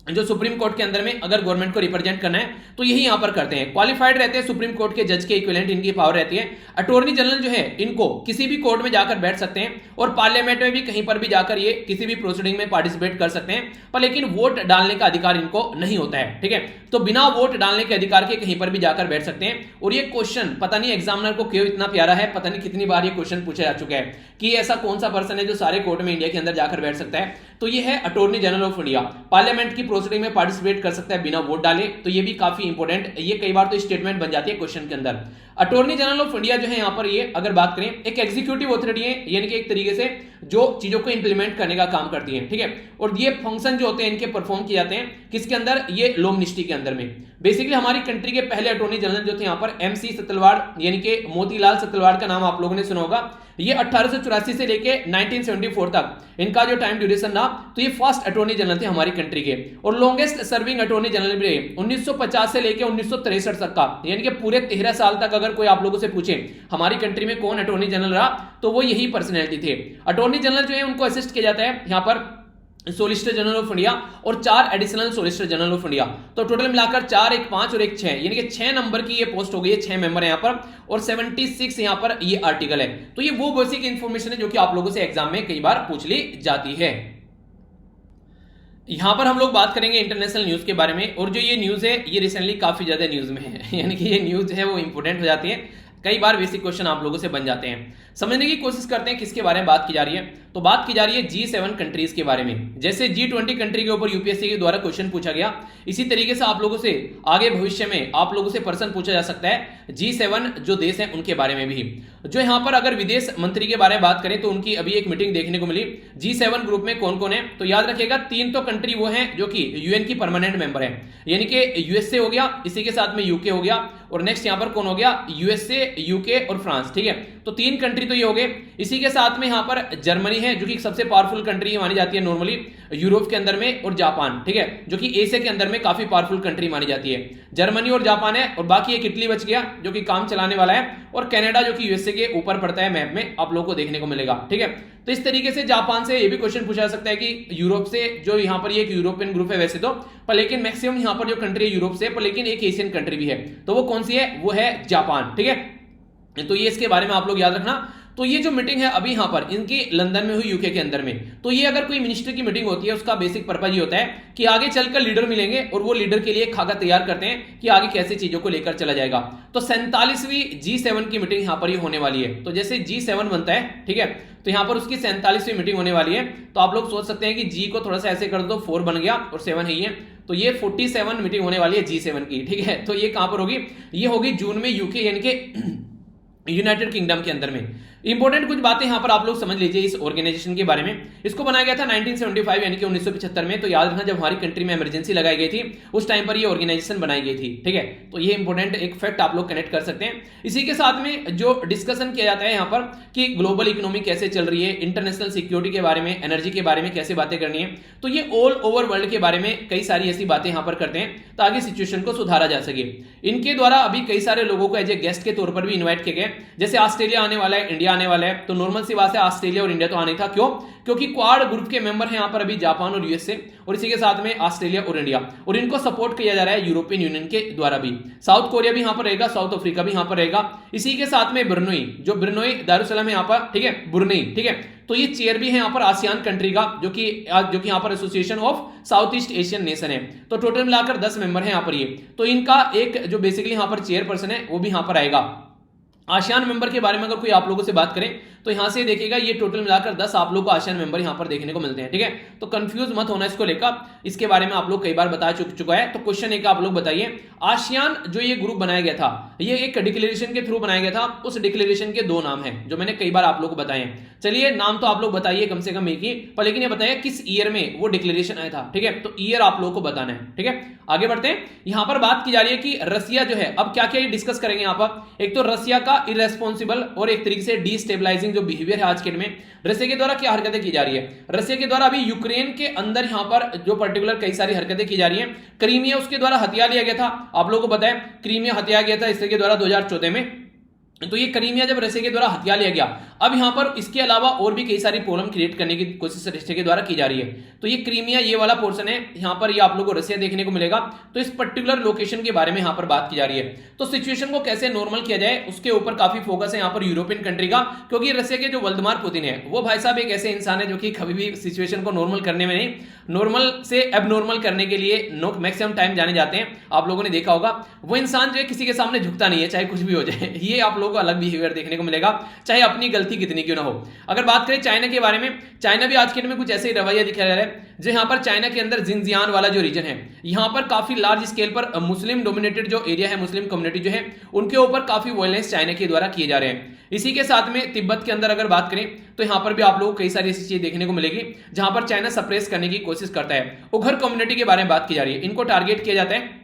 जो सुप्रीम कोर्ट के अंदर में अगर गवर्नमेंट को रिप्रेजेंट करना है तो यही यहां पर करते हैं। क्वालिफाइड रहते हैं, सुप्रीम कोर्ट के जज के इक्विवेलेंट इनकी पावर रहती है। अटॉर्नी जनरल जो है इनको किसी भी कोर्ट में जाकर बैठ सकते हैं और पार्लियामेंट में भी कहीं पर भी जाकर ये किसी भी प्रोसीडिंग में पार्टिसिपेट कर सकते हैं, पर लेकिन वोट डालने का अधिकार इनको नहीं होता है। ठीक है, तो बिना वोट डालने के अधिकार के कहीं पर भी जाकर बैठ सकते हैं। और ये क्वेश्चन पता नहीं एग्जामिनर को क्यों इतना प्यारा है, पता नहीं कितनी बार ये क्वेश्चन पूछा जा चुका है कि ऐसा कौन सा पर्सन है जो सारे कोर्ट में इंडिया के अंदर जाकर बैठ सकता है। तो ये है attorney general of India, parliament की प्रोसीडिंग में पार्टिसिपेट कर सकता है बिना वोट डाले। तो ये भी काफी इंपॉर्टेंट, ये कई बार तो स्टेटमेंट बन जाती है क्वेश्चन के अंदर। अटॉर्नी जनरल ऑफ इंडिया जो है यहाँ पर ये अगर बात करें एक एग्जीक्यूटिव अथॉरिटी है, यानी कि एक तरीके से जो चीजों को इंप्लीमेंट करने का काम करती है, ठीक है। और ये फंक्शन जो होते हैं इनके परफॉर्म किए जाते हैं किसके अंदर, ये लॉ मिनिस्ट्री के अंदर में। बेसिकली हमारी कंट्री के पहले अटॉर्नी जनरल जो थे यहाँ पर एमसी सतलवाड़, यानी कि मोतीलाल सतलवाड़ का नाम आप लोगों ने सुना होगा। ये 1884 से लेके 1974 तक इनका जो टाइम ड्यूरेशन रहा, तो ये फर्स्ट अटॉर्नी जनरल थे हमारी कंट्री के, और लॉन्गेस्ट सर्विंग अटॉर्नी जनरल भी रहे 1950 से लेके 1963 तक का, यानी कि पूरे 13 साल तक अगर कोई आप लोगों से पूछे हमारी कंट्री में कौन अटॉर्नी जनरल रहा, तो वो यही पर्सनैलिटी थे। अटॉर्नी जनरल जो है उनको असिस्ट किया जाता है यहाँ पर सोलिसिटर जनरल ऑफ इंडिया और 4 additional solicitor general of India. तो टोटल मिलाकर 4, एक 5 और एक 6, यानी कि 6 नंबर की ये पोस्ट हो गई है, 6 मेंबर है यहाँ पर, और 76 यहाँ पर ये आर्टिकल है। तो ये वो बेसिक इंफॉर्मेशन है जो कि आप लोगों से एग्जाम में कई बार पूछ ली जाती है। यहां पर हम लोग बात करेंगे इंटरनेशनल न्यूज के बारे में, और जो ये न्यूज है ये रिसेंटली काफी ज्यादा न्यूज में है, यानी कि ये न्यूज है वो इंपोर्टेंट हो जाती है, कई बार बेसिक क्वेश्चन आप लोगों से बन जाते हैं। समझने की कोशिश करते हैं किसके बारे में बात की जा रही है। तो बात की जा रही है G7 कंट्रीज के बारे में। जैसे G20 कंट्री के ऊपर यूपीएससी के द्वारा क्वेश्चन पूछा गया, इसी तरीके से आप लोगों से आगे भविष्य में आप लोगों से प्रश्न पूछा जा सकता है G7 जो देश हैं उनके बारे में भी। जो यहाँ पर अगर विदेश मंत्री के बारे में बात करें तो उनकी अभी एक मीटिंग देखने को मिली। G7 ग्रुप में कौन कौन है, तो याद रखिएगा 3 तो कंट्री वो हैं जो कि यूएन की परमानेंट मेंबर है, यानी कि यूएसए हो गया, इसी के साथ में यूके हो गया, और नेक्स्ट यहाँ पर कौन हो गया, यूएसए, यूके और फ्रांस, ठीक है। तो 3 कंट्री तो ये हो गए। इसी के साथ में यहाँ पर जर्मनी है जो कि सबसे पावरफुल कंट्री मानी जाती है नॉर्मली यूरोप के अंदर में, और जापान, ठीक है, जो कि एशिया के अंदर में काफी पावरफुल कंट्री मानी जाती है। जर्मनी और जापान है, और बाकी एक इटली बच गया जो कि काम चलाने वाला है, और कनाडा जो कि यूएसए के ऊपर पड़ता है मैप में, आप लोगों को देखने को मिलेगा, ठीक है। तो इस तरीके से जापान से ये भी क्वेश्चन पूछा जा सकता है कि यूरोप से, जो यहाँ पर ये एक यूरोपियन ग्रुप है वैसे तो, पर लेकिन मैक्सिमम यहाँ पर जो कंट्री है यूरोप से, पर लेकिन एक एशियन कंट्री भी है, तो वो कौन सी है, वो है जापान, ठीक है। तो ये इसके बारे में आप लोग याद रखना। तो ये जो मीटिंग है अभी यहाँ पर इनकी लंदन में हुई, यूके के अंदर में, तो ये अगर कोई मिनिस्टर की मीटिंग होती है उसका बेसिक पर्पज ये होता है कि आगे चलकर लीडर मिलेंगे और वो लीडर के लिए खाका तैयार करते हैं कि आगे कैसे चीजों को लेकर चला जाएगा। तो 47वीं G7 की मीटिंग यहाँ पर ये होने वाली है। तो जैसे G7 बनता है, ठीक है, तो यहाँ पर उसकी 47वीं मीटिंग होने वाली है। तो आप लोग सोच सकते हैं कि जी को थोड़ा सा ऐसे कर दो, 4 बन गया और 7 है, तो ये 47 मीटिंग होने वाली है G7 की, ठीक है। तो ये कहां पर होगी, ये होगी जून में यूके यानी कि यूनाइटेड किंगडम के अंदर में। इंपॉर्टेंट कुछ बातें यहां पर आप लोग समझ लीजिए इस ऑर्गेनाइजेशन के बारे में। इसको बनाया गया था 1975 यानी कि 1975 में। तो याद रखना जब हमारी कंट्री में इमरजेंसी लगाई गई थी उस टाइम पर ये ऑर्गेनाइजेशन बनाई गई थी, ठीक है। तो ये इंपॉर्टेंट एक फैक्ट आप लोग कनेक्ट कर सकते हैं। इसी के साथ में जो डिस्कशन किया जाता है यहाँ पर कि ग्लोबल इकोनॉमी कैसे चल रही है, इंटरनेशनल सिक्योरिटी के बारे में, एनर्जी के बारे में कैसे बातें करनी है, तो ये ऑल ओवर वर्ल्ड के बारे में कई सारी ऐसी बातें यहाँ पर करते हैं ताकि सिचुएशन को सुधारा जा सके। इनके द्वारा अभी कई सारे लोगों को एज ए गेस्ट के तौर पर भी इन्वाइट किए गए, जैसे ऑस्ट्रेलिया आने वाला है, इंडिया आने वाला है। तो नॉर्मल सी बात है ऑस्ट्रेलिया और इंडिया तो आने था, क्यों, क्योंकि क्वाड ग्रुप के मेंबर हैं यहाँ पर अभी जापान और यूएसए, और इसी के साथ में ऑस्ट्रेलिया और इंडिया, और इनको सपोर्ट किया जा रहा है यूरोपियन यूनियन के द्वारा भी। साउथ कोरिया भी यहाँ पर रहेगा, साउथ अफ्रीका भी यहाँ पर रहेगा। इसी के साथ में ब्रुनई, जो ब्रुनई दारुसलाम है यहाँ पर, ठीक है, ब्रुनई, ठीक है। तो ये चेयर भी है यहाँ पर आसियान कंट्री का, जो कि यहाँ पर association of south east Asian nation है। तो टोटल मिलाकर 10 मेंबर हैं यहाँ पर ये। तो इनका एक जो बेसिकली यहाँ पर चेयरपर्सन है वो भी यहाँ पर आएगा। आसियान मेंबर के बारे में अगर कोई आप लोगों से बात करें तो यहां से देखिएगा ये टोटल मिलाकर 10 आप लोगों को आसियान मेंबर यहां पर देखने को मिलते हैं, ठीक है। तो कंफ्यूज मत होना इसको लेकर, इसके बारे में आप लोग कई बार बता चुका है। तो क्वेश्चन एक आप लोग बताइए, आसियान जो ये ग्रुप बनाया गया था ये एक डिक्लेरेशन के थ्रू बनाया गया था, उस डिक्लेरेशन के 2 नाम हैं जो मैंने कई बार आप लोग को बताए हैं। चलिए नाम तो आप लोग बताइए कम से कम एक ही, पर लेकिन ये बताइए किस ईयर में वो डिक्लेरेशन आया था, ठीक है। तो ईयर आप लोगों को बताना है, ठीक है। आगे बढ़ते हैं। यहां पर बात की जा रही है कि रसिया जो है, अब क्या क्या डिस्कस करेंगे यहां पर। एक तो रसिया का इरेस्पॉन्सिबल और एक तरीके से डिस्टेबलाइजिंग जो बिहेवियर है आज के में, रसिया के द्वारा क्या हरकतें की जा रही है। रसिया के द्वारा अभी यूक्रेन के अंदर यहां पर जो पर्टिकुलर कई सारी हरकतें की जा रही हैं। क्रीमिया उसके द्वारा हथिया लिया गया था, आप लोगों को पता है क्रीमिया हथिया गया था इसके द्वारा 2014 में। तो ये क्रीमिया जब रसिया के द्वारा हथिया लिया गया, अब यहां पर इसके अलावा और भी कई सारी प्रॉब्लम क्रिएट करने की कोशिश रसिया के द्वारा की जा रही है। तो ये क्रीमिया ये वाला पोर्शन है, यहां पर ये आप लोगों को रसिया देखने को मिलेगा। तो इस पर्टिकुलर लोकेशन के बारे में यहां पर बात की जा रही है। तो सिचुएशन को कैसे नॉर्मल किया जाए उसके ऊपर काफी फोकस है यहां पर यूरोपियन कंट्री का, क्योंकि रसिया के जो व्लादिमीर पुतिन है वो भाई साहब एक ऐसे इंसान है जो कि कभी भी सिचुएशन को नॉर्मल करने में नहीं, नॉर्मल से एबनॉर्मल करने के लिए मैक्सिमम टाइम जाने जाते हैं। आप लोगों ने देखा होगा वो इंसान जो है किसी के सामने झुकता नहीं है, चाहे कुछ भी हो जाए। ये आप लोगों लोगों को अलग बिहेवियर देखने को मिलेगा, चाहे अपनी गलती कितनी क्यों ना हो। अगर बात करें चाइना के बारे में, चाइना भी आज के दिन में कुछ ऐसे ही रवैया दिखाया जा रहा है। जो यहाँ पर चाइना के अंदर जिनजियान वाला जो रीजन है, यहाँ पर काफी लार्ज स्केल पर मुस्लिम डोमिनेटेड जो एरिया है, मुस्लिम कम्युनिटी जो है, उनके ऊपर काफी वायलेंस चाइना के द्वारा किए जा रहे हैं। इसी के साथ में तिब्बत के अंदर अगर बात करें तो यहाँ पर भी आप लोगों को कई सारी ऐसी चीजें देखने को मिलेगी जहां पर चाइना सप्रेस करने की कोशिश करता है। उघर कम्युनिटी के बारे में बात की जा रही है, इनको टारगेट किया जाता है।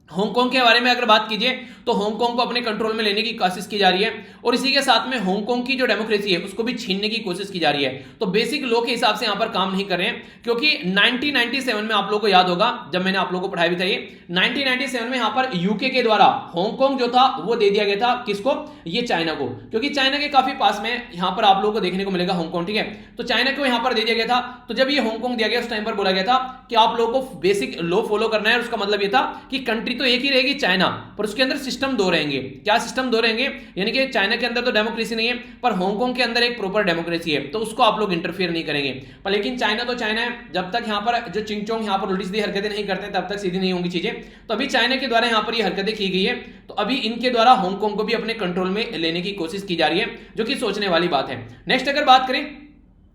हांगकांग के बारे में अगर बात कीजिए तो हांगकांग को अपने कंट्रोल में लेने की कोशिश की जा रही है और इसी के साथ में हांगकांग की जो डेमोक्रेसी है उसको भी छीनने की कोशिश की जा रही है। तो बेसिक लॉ के हिसाब से यहां पर काम नहीं कर रहे हैं, क्योंकि 1997 में आप लोगों को याद होगा जब मैंने आप लोगों को पढ़ाया भी था, ये 1997 में यहां पर यूके के द्वारा हांगकांग जो था वो दे दिया गया था किसको, ये चाइना को, क्योंकि चाइना के काफी पास में यहां पर आप लोगों को देखने को मिलेगा हांगकांग, ठीक है। तो चाइना को यहां पर दे दिया गया था। तो जब ये हांगकांग दिया गया उस टाइम पर बोला गया था कि आप लोगों को बेसिक लॉ फॉलो करना है। उसका मतलब ये था कि कंट्री तो एक ही रहेगी चाइना, पर उसके अंदर सिस्टम दो रहेंगे। क्या सिस्टम दो रहेंगे, यानी कि चाइना के अंदर तो डेमोक्रेसी नहीं है पर हांगकांग के अंदर एक प्रॉपर डेमोक्रेसी है, तो उसको आप लोग इंटरफेयर नहीं करेंगे। पर लेकिन चाइना तो चाइना है, जब तक यहां पर जो चिंगचोंग यहां पर उल्टी सीधी हरकतें नहीं करते तब तक सीधी नहीं होंगी चीजें। तो अभी चाइना के द्वारा यहां पर ये हरकतें की गई है, तो अभी इनके द्वारा हांगकांग को भी अपने कंट्रोल में लेने की कोशिश की जा रही है, जो कि सोचने वाली बात है। नेक्स्ट अगर बात करें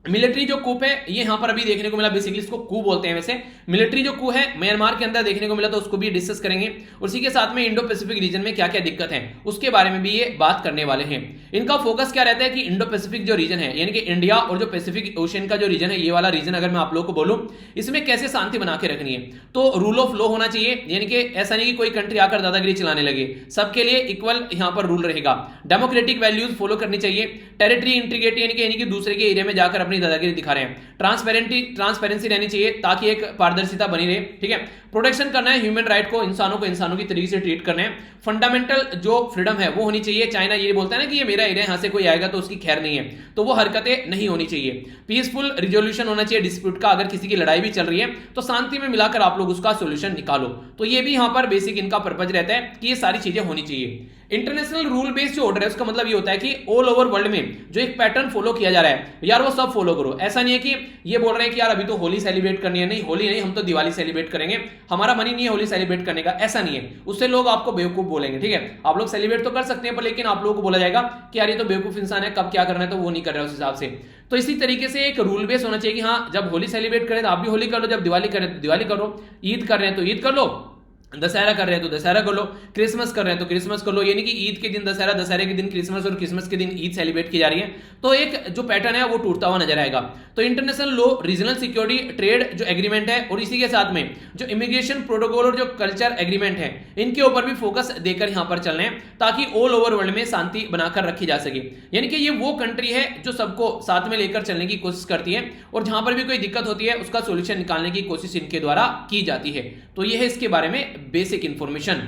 मिलिट्री जो कूप है, ये यहां पर अभी देखने को मिला, बेसिकली इसको कू बोलते हैं। वैसे मिलिट्री जो कू है म्यांमार के अंदर देखने को मिला, तो उसको भी डिस्कस करेंगे। उसी के साथ में इंडो पैसिफिक रीजन में क्या क्या दिक्कत है उसके बारे में भी ये बात करने वाले हैं। इनका फोकस क्या रहता है कि इंडो पैसिफिक जो रीजन है, यानी कि इंडिया और जो पैसिफिक ओशियन का जो रीजन है, ये वाला रीजन अगर मैं आप लोगों को बोलूं इसमें कैसे शांति बना के रखनी है, तो रूल ऑफ लॉ होना चाहिए। यानी कि ऐसा नहीं कि कोई कंट्री आकर दादागिरी चलाने लगे, सबके लिए इक्वल यहां पर रूल रहेगा। डेमोक्रेटिक वैल्यूज फॉलो करनी चाहिए। टेरिटरी इंटीग्रिटी यानी कि दूसरे के एरिया में जाकर अपनी दादागिरी दिखा रहे हैं। ट्रांसपेरेंसी रहनी चाहिए ताकि एक पारदर्शिता बनी रहे, ठीक है। प्रोटेक्शन करना है ह्यूमन राइट को इंसानों की तरीके से ट्रीट करना है। फंडामेंटल जो फ्रीडम है वो होनी चाहिए। चाइना ये बोलता है ना कि ये मेरा एरिया, यहां से कोई आएगा तो उसकी खैर नहीं है, तो वो हरकतें नहीं होनी चाहिए। पीसफुल रिजोल्यूशन होना चाहिए डिस्प्यूट का। अगर किसी की लड़ाई भी चल रही है तो शांति में मिलाकर आप लोग उसका सोल्यूशन निकालो। तो ये भी यहां पर बेसिक इनका पर्पज रहता है कि ये सारी चीजें होनी चाहिए। इंटरनेशनल रूल बेस्ड जो ऑर्डर है उसका मतलब ये होता है कि ऑल ओवर वर्ल्ड में जो एक पैटर्न फॉलो किया जा रहा है यार वो सब फॉलो करो। ऐसा नहीं है कि ये बोल रहे हैं कि यार अभी तो होली सेलिब्रेट करनी है, नहीं होली नहीं, हम तो दिवाली सेलिब्रेट करेंगे, हमारा मन ही नहीं है होली सेलिब्रेट करने का, ऐसा नहीं है। उससे लोग आपको बेवकूफ बोलेंगे, ठीक है। आप लोग सेलिब्रेट तो कर सकते हैं पर लेकिन आप लोगों को बोला जाएगा कि यार ये तो बेवकूफ इंसान है, कब क्या करना है तो वो नहीं कर रहा है उस हिसाब से। तो इसी तरीके से एक रूल बेस होना चाहिए कि हाँ जब होली सेलिब्रेट करें तो आप भी होली कर लो, जब दिवाली करें तो दिवाली करो, ईद कर रहे हैं तो ईद कर लो, दशहरा कर रहे हैं तो दशहरा कर लो, क्रिसमस कर रहे हैं तो क्रिसमस कर लो। यानी कि ईद के दिन दशहरा, दशहरे के दिन क्रिसमस और क्रिसमस के दिन ईद सेलिब्रेट की जा रही है। तो एक जो पैटर्न है वो टूटता हुआ नजर आएगा। तो international law, regional security, trade जो एग्रीमेंट है और इसी के साथ में जो इमिग्रेशन प्रोटोकॉल और जो कल्चर एग्रीमेंट है, इनके ऊपर भी फोकस देकर यहां पर चलना है ताकि ऑल ओवर वर्ल्ड में शांति बनाकर रखी जा सके। यानी कि ये वो कंट्री है जो सबको साथ में लेकर चलने की कोशिश करती है और जहां पर भी कोई दिक्कत होती है उसका सोल्यूशन निकालने की कोशिश इनके द्वारा की जाती है। तो यह है इसके बारे में बेसिक इंफॉर्मेशन।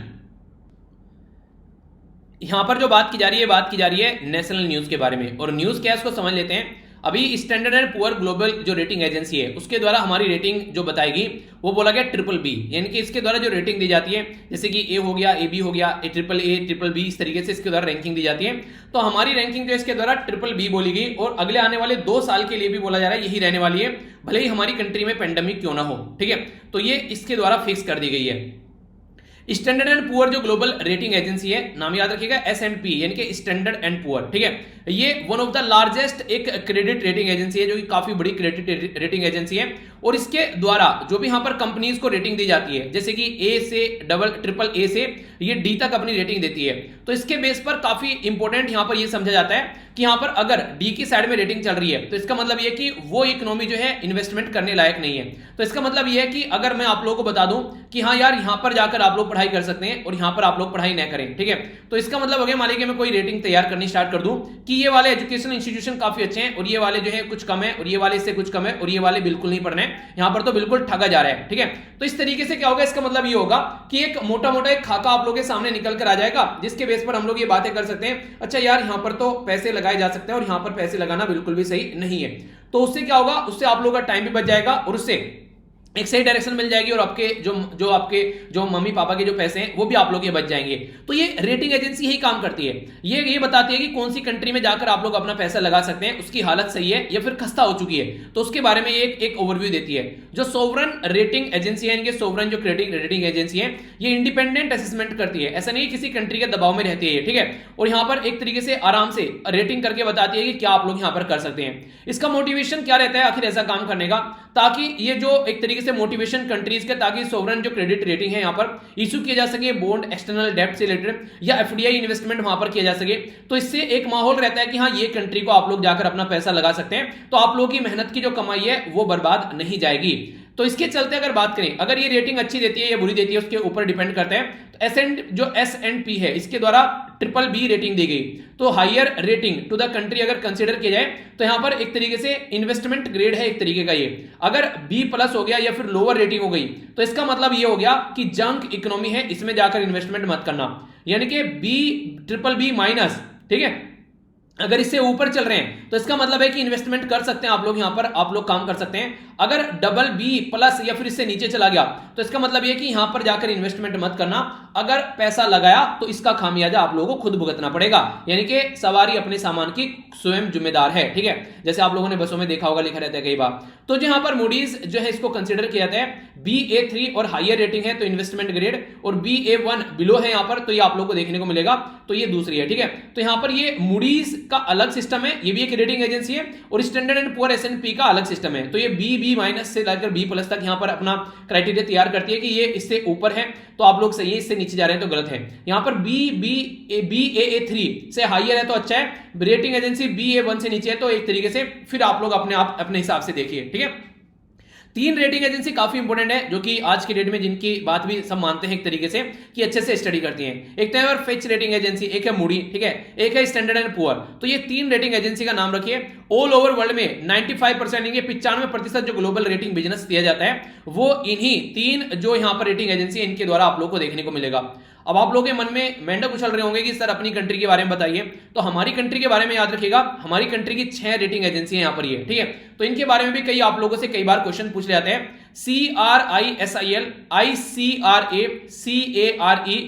यहां पर जो बात की जा रही है नेशनल न्यूज के बारे में। और न्यूज क्या है उसको समझ लेते हैं। अभी स्टैंडर्ड एंड पुअर ग्लोबल जो रेटिंग एजेंसी है उसके द्वारा हमारी रेटिंग जो बताएगी वो बोला गया BBB, यानी कि इसके द्वारा जो रेटिंग दी जाती है, जैसे कि ए हो गया, AB हो गया, AAA, BBB, इस तरीके से इसके द्वारा रैंकिंग दी जाती है। तो हमारी रैंकिंग जो इसके द्वारा BBB बोली गई और अगले आने वाले 2 साल के लिए भी बोला जा रहा है यही रहने वाली है, भले ही हमारी कंट्री में पेंडेमिक क्यों ना हो, ठीक है। तो ये इसके द्वारा फिक्स कर दी गई है। स्टैंडर्ड एंड पुअर जो ग्लोबल रेटिंग एजेंसी है, नाम याद रखिएगा S&P, यानी कि स्टैंडर्ड एंड पुअर, ठीक है। ये वन ऑफ द लार्जेस्ट एक क्रेडिट रेटिंग एजेंसी है, जो कि काफी बड़ी क्रेडिट रेटिंग एजेंसी है। और इसके द्वारा जो भी यहां पर कंपनीज को रेटिंग दी जाती है, जैसे कि A से AAA से ये D तक अपनी रेटिंग देती है। तो इसके बेस पर काफी इंपॉर्टेंट यहां पर ये समझा जाता है कि यहां पर अगर D की साइड में रेटिंग चल रही है तो इसका मतलब ये कि वो इकोनॉमी जो है इन्वेस्टमेंट करने लायक नहीं है। तो इसका मतलब ये है कि अगर मैं आप लोगों को बता दूं कि हाँ यार यहां पर जाकर आप लोग पढ़ाई कर सकते हैं और यहां पर आप लोग पढ़ाई न करें, ठीक है। तो इसका मतलब हो गया मान लीजिए मैं कोई रेटिंग तैयार करनी स्टार्ट कर दूं कि ये वाले एजुकेशनल इंस्टीट्यूशन काफी अच्छे हैं और ये वाले जो है कुछ कम है और ये वाले इससे कुछ कम है और ये वाले बिल्कुल नहीं पढ़ने, यहां पर तो बिल्कुल ठगा जा रहा है, ठीक है। तो इस तरीके से क्या होगा, इसका मतलब ये होगा कि एक मोटा मोटा एक खाका आप लोगों के सामने निकल कर आ जाएगा, जिसके बेस पर हम लोग ये बातें कर सकते हैं, अच्छा यार यहां पर तो पैसे लगाए जा सकते हैं और यहां पर पैसे लगाना बिल्कुल भी सही नहीं है। तो उससे क्या होगा, उससे आप लोगों का टाइम भी बच जाएगा और उससे एक सही डायरेक्शन मिल जाएगी और आपके जो मम्मी पापा के जो पैसे हैं वो भी आप लोग के बच जाएंगे। तो ये रेटिंग एजेंसी यही काम करती है, ये बताती है कि कौन सी कंट्री में जाकर आप लोग अपना पैसा लगा सकते हैं, उसकी हालत सही है या फिर खस्ता हो चुकी है, तो उसके बारे में एक ओवरव्यू देती है। जो सोवरन रेटिंग एजेंसी है, इनके सोवरन जो रेटिंग एजेंसी है, ये इंडिपेंडेंट असेसमेंट करती है, ऐसा नहीं किसी कंट्री के दबाव में रहती है, ठीक है। और यहां पर एक तरीके से आराम से रेटिंग करके बताती है कि क्या आप लोग यहां पर कर सकते हैं। इसका मोटिवेशन क्या रहता है आखिर ऐसा काम करने का, ताकि ये जो एक तरीके से मोटिवेशन कंट्रीज के, ताकि सोवरन जो क्रेडिट रेटिंग है यहां पर इशू किया जा सके, बॉन्ड एक्सटर्नल डेब्ट से रिलेटेड या एफडीआई इन्वेस्टमेंट वहां पर किया जा सके, तो इससे एक माहौल रहता है कि हाँ ये कंट्री को आप लोग जाकर अपना पैसा लगा सकते हैं, तो आप लोगों की मेहनत की जो कमाई है वो बर्बाद नहीं जाएगी। तो इसके चलते अगर बात करें, अगर ये रेटिंग अच्छी देती है या बुरी देती है उसके ऊपर डिपेंड करता है। तो S&P है, इसके द्वारा BBB रेटिंग दी गई, तो higher rating to the country अगर कंसीडर किया जाए तो यहां पर एक तरीके से इन्वेस्टमेंट ग्रेड है एक तरीके का ये। अगर B+ हो गया या फिर लोअर रेटिंग हो गई तो इसका मतलब ये हो गया कि जंक इकोनॉमी है, इसमें जाकर इन्वेस्टमेंट मत करना, यानी कि BBB-, ठीक है। अगर इससे ऊपर चल रहे हैं तो इसका मतलब है कि इन्वेस्टमेंट कर सकते हैं आप लोग, यहां पर आप लोग काम कर सकते हैं। अगर BB+ या फिर इससे नीचे चला गया तो इसका मतलब यह कि यहां पर जाकर इन्वेस्टमेंट मत करना, अगर पैसा लगाया तो इसका खामियाजा आप लोगों को खुद भुगतना पड़ेगा, यानी कि सवारी अपने सामान की स्वयं जिम्मेदार है, ठीक है। जैसे आप लोगों ने बसों में देखा होगा लिखा रहता है कई बार। तो यहां पर मूडीज जो है इसको कंसीडर किया जाता है, BA3 और हायर रेटिंग है तो इन्वेस्टमेंट ग्रेड, और BA1 बिलो है यहां पर, तो ये आप लोग को देखने को मिलेगा, तो ये दूसरी है, ठीक है। तो यहां पर ये मूडीज का अलग सिस्टम है, ये भी एक रेटिंग एजेंसी है, और स्टैंडर्ड एंड पुअर S&P का अलग सिस्टम है। तो ये BB- से लेकर B+ तक यहां पर अपना क्राइटेरिया तैयार करती है कि ये इससे ऊपर है तो आप लोग सही है, इससे नीचे जा रहे हैं तो गलत है। यहां पर BAA3 से हायर है तो अच्छा है, रेटिंग एजेंसी BA1 से नीचे है तो एक तरीके से फिर आप लोग अपने हिसाब से देखिए, ठीक है। 3 रेटिंग एजेंसी काफी इंपॉर्टेंट है, जो कि आज की डेट में जिनकी बात भी सब मानते हैं एक तरीके से कि अच्छे से स्टडी करती हैं। एक तो है फिच रेटिंग एजेंसी, एक है मूडी, ठीक है, एक है स्टैंडर्ड एंड पुअर। तो ये 3 रेटिंग एजेंसी का नाम रखिए। ऑल ओवर वर्ल्ड में 95% 95% जो ग्लोबल रेटिंग बिजनेस दिया जाता है वो इन्हीं 3 जो यहां पर रेटिंग एजेंसी इनके द्वारा आप लोग को देखने को मिलेगा। अब आप लोगों के मन में मेंढक उछल रहे होंगे कि सर अपनी कंट्री के बारे में बताइए, तो हमारी कंट्री के बारे में याद रखिएगा, हमारी कंट्री की 6 रेटिंग एजेंसी है यहां पर ये, ठीक है। तो इनके बारे में भी कई आप लोगों से कई बार क्वेश्चन पूछ जाते हैं। CRISIL, ICRA, CARE,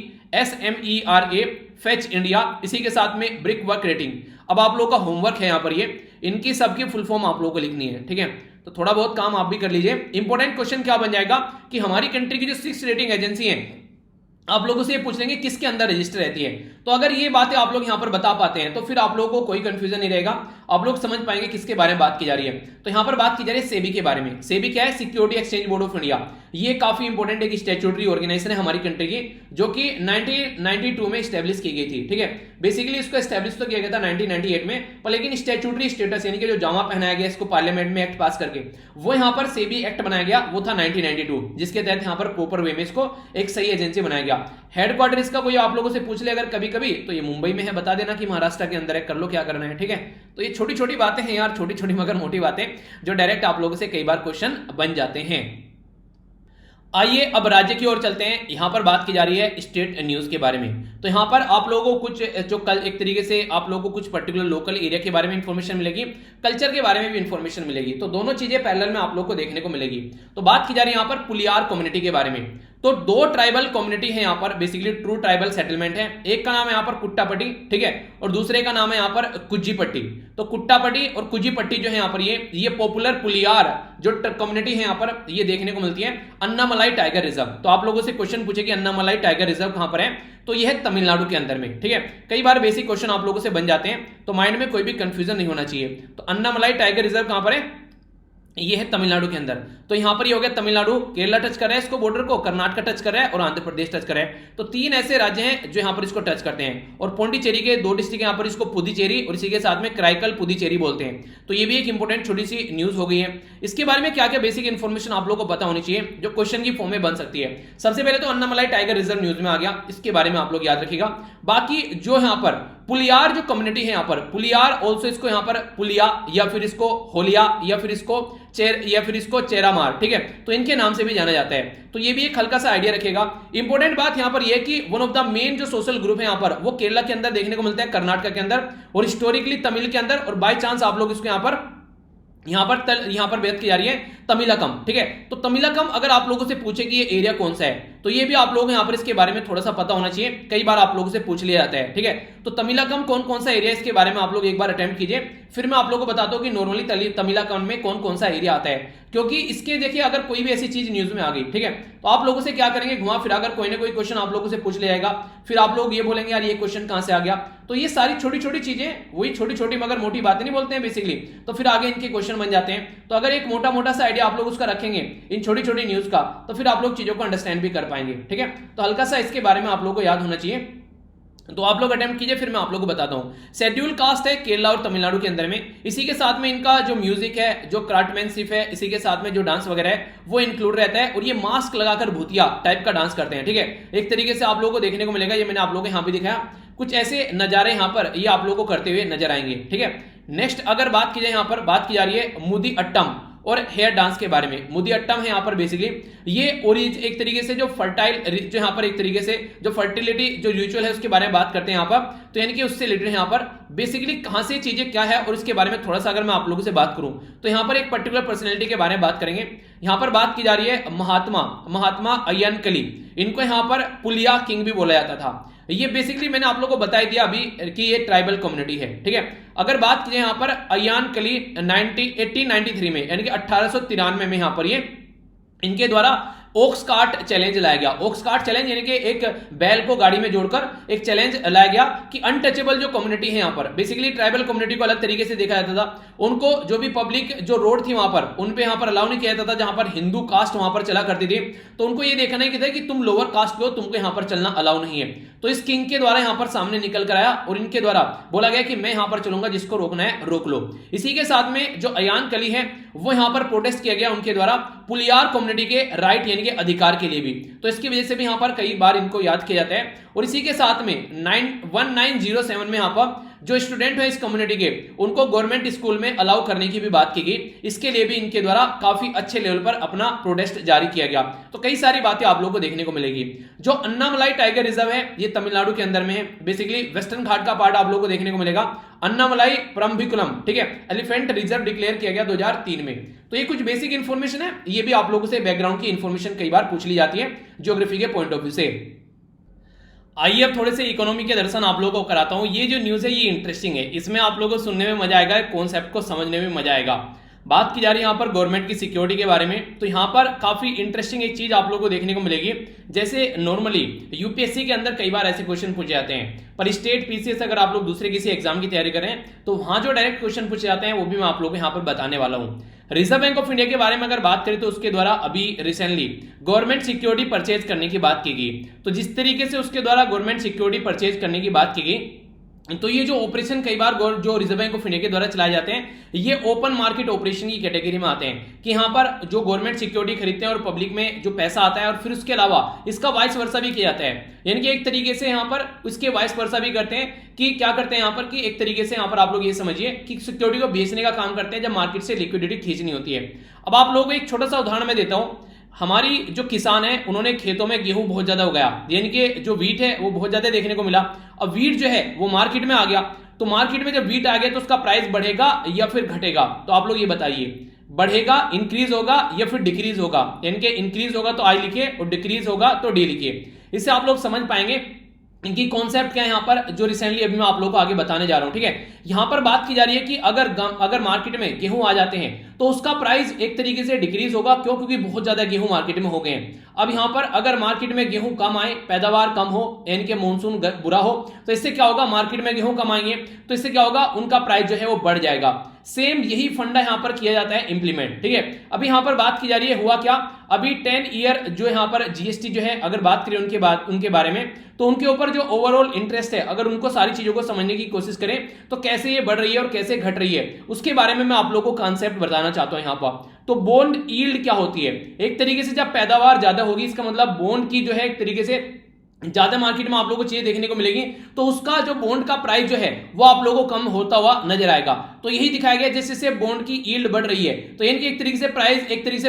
SMERA, fetch India, इसी के साथ में ब्रिक वर्क रेटिंग। अब आप लोगों का होमवर्क है यहां पर ये, इनकी सबकी फुल फॉर्म आप लोगों को लिखनी है, ठीक है। तो थोड़ा बहुत काम आप भी कर लीजिए। इंपॉर्टेंट क्वेश्चन क्या बन जाएगा कि हमारी कंट्री की जो 6 रेटिंग एजेंसी है आप लोगों से ये पूछ लेंगे किसके अंदर रजिस्टर रहती है। तो अगर ये बातें आप लोग यहां पर बता पाते हैं तो फिर आप लोगों को कोई कंफ्यूजन नहीं रहेगा, आप लोग समझ पाएंगे किसके बारे में बात की जा रही है। तो यहां पर बात की जा रही है सेबी के बारे में। सेबी क्या है? Security exchange board of India. ये काफी इंपॉर्टेंट एक स्टैट्यूटरी ऑर्गेनाइजेशन है हमारी कंट्री की, जो कि 1992 में स्टैब्लिश की गई थी, ठीक है। बेसिकली इसको स्टैब्लिश तो किया गया था 1998 में, पर लेकिन स्टैट्यूटरी स्टेटस यानी कि जो जामा पहनाया गया इसको पार्लियामेंट में एक्ट पास करके, वो यहां पर सेबी एक्ट बनाया गया, वो था 1992, जिसके तहत यहां पर प्रॉपर वे में इसको एक सही एजेंसी बनाया गया। हेडक्वार्टर इसका कोई आप लोगों से पूछ ले अगर कभी कभी, तो ये मुंबई में है, बता देना कि महाराष्ट्र के अंदर है, कर लो क्या करना है, ठीक है। तो ये छोटी छोटी बातें हैं यार, छोटी छोटी मगर मोटी बातें, जो डायरेक्ट आप लोगों से कई बार क्वेश्चन बन जाते हैं। आइए अब राज्य की ओर चलते हैं। यहां पर बात की जा रही है स्टेट न्यूज के बारे में। तो यहां पर आप लोगों को कुछ जो कल एक तरीके से आप लोगों को कुछ पर्टिकुलर लोकल एरिया के बारे में इंफॉर्मेशन मिलेगी, कल्चर के बारे में भी इंफॉर्मेशन मिलेगी, तो दोनों चीजें पैरेलल में आप लोग को देखने को मिलेगी। तो बात की जा रही है यहां पर पुलियार कम्युनिटी के बारे में। तो 2 ट्राइबल कम्युनिटी है यहां पर, बेसिकली ट्रू ट्राइबल सेटलमेंट है। एक का नाम है यहां पर कुट्टापट्टी, ठीक है, और दूसरे का नाम है यहां पर कुज्जीपट्टी। तो कुट्टापट्टी और कुज्जीपट्टी जो है यहां पर ये पॉपुलर पुलियार जो कम्युनिटी है यहां पर ये देखने को मिलती है अन्नामलाई टाइगर रिजर्व। तो आप लोगों से क्वेश्चन पूछे कि अन्नामलाई टाइगर रिजर्व कहां पर है, तो यह है तमिलनाडु के अंदर में, ठीक है। कई बार बेसिक क्वेश्चन आप लोगों से बन जाते हैं, तो माइंड में कोई भी कंफ्यूजन नहीं होना चाहिए। तो अन्नामलाई टाइगर रिजर्व कहां पर है? ये है तमिलनाडु के अंदर। तो यहां पर ये हो गया तमिलनाडु, केरला टच कर रहा है इसको बॉर्डर को, कर्नाटक टच कर रहा है और आंध्र प्रदेश टच कर रहा है। तो 3 ऐसे राज्य हैं जो यहां पर इसको टच करते हैं, और पौंडीचेरी के 2 डिस्ट्रिक्ट यहां पर इसको पुदुचेरी और इसी के साथ में कराईकल पुदुचेरी बोलते हैं। तो ये भी एक इंपॉर्टेंट छोटी सी न्यूज हो गई है। इसके बारे में क्या क्या बेसिक इंफॉर्मेशन आप लोगों को पता होनी चाहिए जो क्वेश्चन की फॉर्म में बन सकती है। सबसे पहले तो अन्नामलाई टाइगर रिजर्व न्यूज में आ गया, इसके बारे में आप लोग याद रखिएगा। बाकी जो यहां पर पुलियार जो कम्युनिटी है यहां पर पुलियार, ऑल्सो इसको यहां पर पुलिया या फिर इसको होलिया या फिर इसको चेरामार, ठीक है, तो इनके नाम से भी जाना जाता है। तो ये भी एक हल्का सा आइडिया रखेगा। इंपॉर्टेंट बात यहां पर यह कि वन ऑफ द मेन जो सोशल ग्रुप है यहां पर वो केरला के अंदर देखने को मिलता है, कर्नाटक के अंदर और हिस्टोरिकली तमिल के अंदर, और बाय चांस आप लोग इसको यहां पर यहां पर बात की जा रही है तमिलकम, ठीक है। तो तमिलकम अगर आप लोगों से पूछे कि ये एरिया कौन सा है, तो ये भी आप लोगों को यहां पर इसके बारे में थोड़ा सा पता होना चाहिए, कई बार आप लोगों से पूछ लिया जाता है, ठीक है। तो तमिलकम कौन कौन सा एरिया है, इसके बारे में आप लोग एक बार अटेम्प्ट कीजिए, फिर मैं आप लोगों को बताता हूं कि नॉर्मली तमिलकम में कौन कौन सा एरिया आता है। क्योंकि इसके देखिए अगर कोई भी ऐसी चीज न्यूज में आ गई, ठीक है, तो आप लोगों से क्या करेंगे, घुमा फिरा कर कोई ना कोई क्वेश्चन आप लोगों से पूछ लिया जाएगा, फिर आप लोग ये बोलेंगे यार ये क्वेश्चन कहां से आ गया। तो ये सारी छोटी छोटी चीजें, वही छोटी छोटी मगर मोटी बातें नहीं बोलते हैं बेसिकली, तो फिर आगे इनके क्वेश्चन बन जाते हैं। तो अगर एक मोटा मोटा सा आइडिया आप लोग उसका रखेंगे इन छोटी छोटी न्यूज का, तो फिर आप लोग चीजों को अंडरस्टैंड भी कर पाएंगे, ठीक है। तो हल्का सा इसके बारे में आप लोगों को याद होना चाहिए, तो आप लोग अटेम्प्ट कीजिए, फिर मैं आप लोगों को बताता हूं। शेड्यूल कास्ट है केरला और तमिलनाडु के अंदर में, इसी के साथ में इनका जो म्यूजिक है, जो क्राफ्टमैनशिप है, इसी के साथ में जो डांस वगैरह है वो इंक्लूड रहता है। और ये मास्क लगाकर भूतिया टाइप का डांस करते हैं, ठीक है। एक तरीके से आप लोगों को देखने को मिलेगा, ये मैंने आप लोगों को यहां भी दिखाया, कुछ ऐसे नजारे यहां पर ये आप लोगों को करते हुए नजर आएंगे, ठीक है। नेक्स्ट अगर बात की जाए, यहां पर बात की जा रही है मुदी अट्टम और हेयर डांस के बारे में। मुदी अट्टम है यहाँ पर बेसिकली ये एक तरीके से जो फर्टाइल, जो यहाँ पर एक तरीके से जो फर्टिलिटी जो रिचुअल है उसके बारे में बात करते हैं यहाँ पर, तो यानी कि उससे रिलेटेड यहाँ पर बेसिकली कहां से चीजें क्या है और इसके बारे में थोड़ा सा अगर मैं आप लोगों से बात करूं, तो यहाँ पर एक पर्टिकुलर पर्सनैलिटी के बारे में बात करेंगे। यहाँ पर बात की जा रही है महात्मा अय्यनकली, इनको यहाँ पर पुलिया किंग भी बोला जाता था। ये बेसिकली मैंने आप लोगों को बता दिया अभी कि ये ट्राइबल कम्युनिटी है, ठीक है। अगर बात की जाए यहाँ पर अय्यानकली 1893 में यानी कि 1893 में यहाँ पर ये इनके द्वारा ओक्स कार्ट चैलेंज लाया गया। ओक्स कार्ट चैलेंज यानी कि एक बैल को गाड़ी में जोड़कर एक चैलेंज लाया गया कि अनटचेबल जो कम्युनिटी है यहाँ पर, बेसिकली ट्राइबल कम्युनिटी को अलग तरीके से देखा जाता था, उनको जो भी पब्लिक जो रोड थी वहां पर उन पे यहाँ पर अलाउ नहीं किया जाता था, जहां पर हिंदू कास्ट वहां पर चला करती थी, तो उनको ये देखना ही था कि तुम लोअर कास्ट हो, तुमको यहाँ पर चलना अलाउ नहीं है। तो इस किंग के द्वारा यहाँ पर सामने निकल कर आया और इनके द्वारा बोला गया कि मैं यहाँ पर चलूंगा, जिसको रोकना है रोक लो। इसी के साथ में जो अय्यानकली है वो यहाँ पर प्रोटेस्ट किया गया उनके द्वारा पुलियार कम्युनिटी के राइट यानी कि अधिकार के लिए भी, तो इसकी वजह से भी यहाँ पर कई बार इनको याद किया जाता है। और इसी के साथ में 1907 में यहाँ पर जो स्टूडेंट है इस कम्युनिटी के, उनको गवर्नमेंट स्कूल में अलाउ करने की भी बात की गई, इसके लिए भी इनके द्वारा काफी अच्छे लेवल पर अपना प्रोटेस्ट जारी किया गया। तो कई सारी बातें आप लोगों को देखने को मिलेगी। जो अन्नामलाई टाइगर रिजर्व है ये तमिलनाडु के अंदर में है, बेसिकली वेस्टर्न घाट का पार्ट आप लोगों को देखने को मिलेगा। अन्नामलाई परम्बिकुलम, ठीक है, एलिफेंट रिजर्व डिक्लेयर किया गया 2003 में। तो ये कुछ बेसिक इंफॉर्मेशन है, ये भी आप लोगों से बैकग्राउंड की इंफॉर्मेशन कई बार पूछ ली जाती है ज्योग्राफी के पॉइंट ऑफ व्यू से। आइए अब थोड़े से इकोनॉमी के दर्शन आप लोगों को कराता हूं। ये जो न्यूज है ये इंटरेस्टिंग है, इसमें आप लोगों को सुनने में मजा आएगा, कॉन्सेप्ट को समझने में मजा आएगा। बात की जा रही है यहाँ पर गवर्नमेंट की सिक्योरिटी के बारे में, तो यहाँ पर काफी इंटरेस्टिंग एक चीज आप लोगों को देखने को मिलेगी। जैसे नॉर्मली यूपीएससी के अंदर कई बार ऐसे क्वेश्चन पूछे जाते हैं, पर स्टेट पीसीएस अगर आप लोग दूसरे किसी एग्जाम की तैयारी करें तो वहां जो डायरेक्ट क्वेश्चन पूछे जाते हैं वो भी मैं आप लोगों को यहाँ पर बताने वाला हूँ। रिजर्व बैंक ऑफ इंडिया के बारे में अगर बात करें तो उसके द्वारा अभी रिसेंटली गवर्नमेंट सिक्योरिटी परचेज करने की बात की गई। तो जिस तरीके से उसके द्वारा गवर्नमेंट सिक्योरिटी परचेज करने की बात की गई, तो ये जो ऑपरेशन कई बार जो रिजर्व बैंक ऑफ इंडिया के द्वारा चलाए जाते हैं ये ओपन मार्केट ऑपरेशन की कैटेगरी में आते हैं, कि यहाँ पर जो गवर्नमेंट सिक्योरिटी खरीदते हैं और पब्लिक में जो पैसा आता है और फिर उसके अलावा इसका वाइस वर्सा भी किया जाता है। यानी कि एक तरीके से यहाँ पर उसके वाइस वर्सा भी करते हैं कि क्या करते हैं यहाँ पर कि एक तरीके से यहाँ पर आप लोग ये समझिए कि सिक्योरिटी को बेचने का काम करते हैं जब मार्केट से लिक्विडिटी खींचनी होती है। अब आप लोगों को एक छोटा सा उदाहरण मैं देता हूँ। हमारी जो किसान है उन्होंने खेतों में गेहूं बहुत ज्यादा उगाया, यानी कि जो वीट है वो बहुत ज्यादा देखने को मिला। अब वीट जो है वो मार्केट में आ गया, तो मार्केट में जब वीट आ गया तो उसका प्राइस बढ़ेगा या फिर घटेगा, तो आप लोग ये बताइए, बढ़ेगा, इंक्रीज होगा या फिर डिक्रीज होगा। यानी कि इंक्रीज होगा तो आई लिखिए और डिक्रीज होगा तो डी लिखिए। इससे आप लोग समझ पाएंगे इनकी कॉन्सेप्ट क्या है यहाँ पर, जो रिसेंटली अभी मैं आप लोगों को आगे बताने जा रहा हूं, ठीक है। यहाँ पर बात की जा रही है कि अगर मार्केट में गेहूं आ जाते हैं तो उसका प्राइस एक तरीके से डिक्रीज होगा, क्यों? क्योंकि बहुत ज्यादा गेहूं मार्केट में हो गए हैं। अब यहाँ पर अगर मार्केट में गेहूं कम आए, पैदावार कम हो, यानी कि मानसून बुरा हो, तो इससे क्या होगा, मार्केट में गेहूं कम आएंगे तो इससे क्या होगा, उनका प्राइस जो है वो बढ़ जाएगा। सेम यही फंडा यहां पर किया जाता है इंप्लीमेंट, ठीक है। अभी यहां पर बात की जा रही है, हुआ क्या, अभी 10 ईयर जो यहां पर जीएसटी जो है अगर बात करें उनके बारे में, तो उनके ऊपर जो ओवरऑल इंटरेस्ट है, अगर उनको सारी चीजों को समझने की कोशिश करें तो कैसे ये बढ़ रही है और कैसे घट रही है, उसके बारे में मैं आप लोगों को कॉन्सेप्ट बताना चाहता हूं यहां पर। तो बॉन्ड यील्ड क्या होती है, एक तरीके से जब पैदावार ज्यादा होगी, इसका मतलब बॉन्ड की जो है एक तरीके से ज्यादा मार्केट में आप लोगों को चीजें देखने को मिलेगी, तो उसका जो बॉन्ड का प्राइस जो है वो आप लोगों को कम होता हुआ नजर आएगा। तो यही दिखाया गया जैसे जैसे बॉन्ड की यील्ड बढ़ रही है तो यानी कि एक तरीके से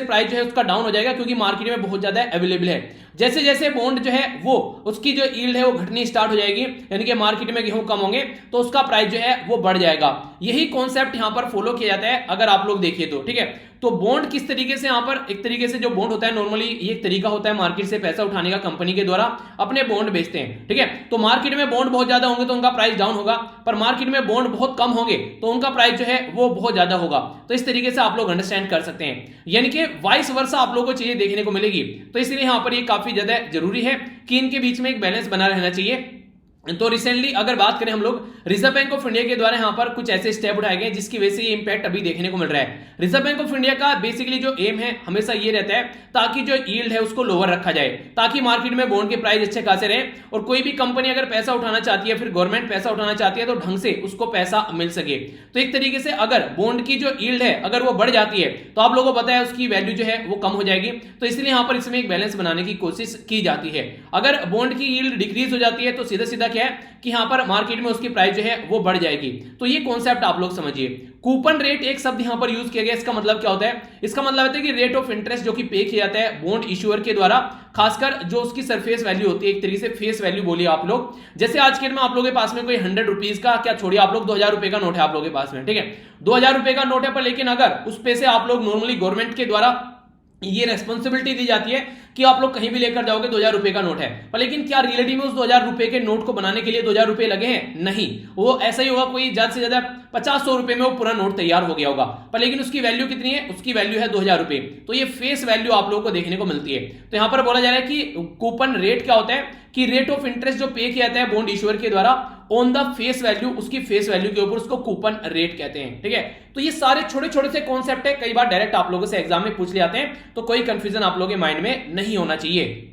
प्राइस जो है उसका डाउन हो जाएगा, क्योंकि मार्केट में बहुत ज्यादा अवेलेबल है। जैसे जैसे बॉन्ड जो है वो उसकी जो यील्ड है वो घटनी स्टार्ट हो जाएगी, यानी कि मार्केट में गेहूं कम होंगे तो उसका प्राइस जो है वो बढ़ जाएगा। यही कॉन्सेप्ट यहां पर फॉलो किया जाता है अगर आप लोग देखिए तो, ठीक है। तो बॉन्ड किस तरीके से यहां पर, एक तरीके से जो बॉन्ड होता है नॉर्मली ये एक तरीका होता है मार्केट से पैसा उठाने का, कंपनी के द्वारा अपने बॉन्ड बेचते हैं, ठीक है। तो मार्केट में बॉन्ड बहुत ज्यादा होंगे तो उनका प्राइस डाउन होगा, पर मार्केट में बॉन्ड बहुत कम होंगे तो उनका प्राइस जो है वो बहुत ज्यादा होगा। तो इस तरीके से आप लोग अंडरस्टैंड कर सकते हैं, यानी कि वाइस वर्सा आप लोगों को चीजें देखने को मिलेगी। तो इसलिए यहां पर ये काफी ज्यादा जरूरी है कि इनके बीच में एक बैलेंस बना रहना चाहिए। तो रिसेंटली अगर बात करें हम लोग, रिजर्व बैंक ऑफ इंडिया के द्वारा यहां पर कुछ ऐसे स्टेप उठाए गए जिसकी वजह से ये इंपैक्ट अभी देखने को मिल रहा है। रिजर्व बैंक ऑफ इंडिया का बेसिकली जो एम है हमेशा ये रहता है ताकि जो यील्ड है उसको लोअर रखा जाए, ताकि मार्केट में बॉन्ड के प्राइस अच्छे खासे रहे और कोई भी कंपनी अगर पैसा उठाना चाहती है, फिर गवर्नमेंट पैसा उठाना चाहती है तो ढंग से उसको पैसा मिल सके। तो एक तरीके से अगर बॉन्ड की जो यील्ड है अगर वो बढ़ जाती है तो आप लोगों को पता है उसकी वैल्यू जो है वो कम हो जाएगी। तो इसलिए यहां पर इसमें एक बैलेंस बनाने की कोशिश की जाती है। अगर बॉन्ड की यील्ड डिक्रीज हो जाती है तो सीधा सीधा क्या है कि यहां पर मार्केट में उसकी प्राइस जो है वो बढ़ जाएगी। तो ये कॉन्सेप्ट आप लोग समझिए। कूपन रेट एक शब्द यहां पर यूज किया गया, इसका मतलब क्या होता है? इसका मतलब होता है कि रेट ऑफ इंटरेस्ट जो कि पे किया जाता है बॉन्ड इश्यूअर के द्वारा, खासकर जो उसकी सरफेस वैल्यू होती है, एक तरीके से फेस वैल्यू बोलिए आप लोग। जैसे आज के दिन में आप लोगों के पास में कोई 100 रुपीज का, क्या छोड़िए आप लोग 2000 रुपए का नोट है आप लोगों के पास में, ठीक है, 2000 रुपए का नोट है, पर लेकिन अगर उस पे से आप लोग नॉर्मली गवर्नमेंट के द्वारा ये रेस्पॉन्सिबिलिटी दी जाती है कि आप लोग कहीं भी लेकर जाओगे 2000 रुपए का नोट है, पर लेकिन क्या रियलिटी में उस 2000 रुपए के नोट को बनाने के लिए 2000 रुपए लगे हैं? नहीं, वो ऐसा ही होगा कोई ज्यादा से ज्यादा 50-100 रुपए में वो पूरा नोट तैयार हो गया होगा, पर लेकिन उसकी वैल्यू कितनी है? उसकी वैल्यू है 2000 रुपए। तो ये फेस वैल्यू आप लोगों को देखने को मिलती है। तो यहां पर बोला जा रहा है कि कूपन रेट क्या होता है कि रेट ऑफ इंटरेस्ट जो पे किया जाता है बॉन्ड इश्यूअर के द्वारा ऑन द फेस वैल्यू, उसकी फेस वैल्यू के ऊपर उसको कूपन रेट कहते हैं, ठीक है। तो ये सारे छोटे छोटे से कॉन्सेप्ट है, कई बार डायरेक्ट आप लोगों से एग्जाम में पूछ ले जाते हैं, तो कोई कंफ्यूजन आप लोगों के माइंड में नहीं होना चाहिए।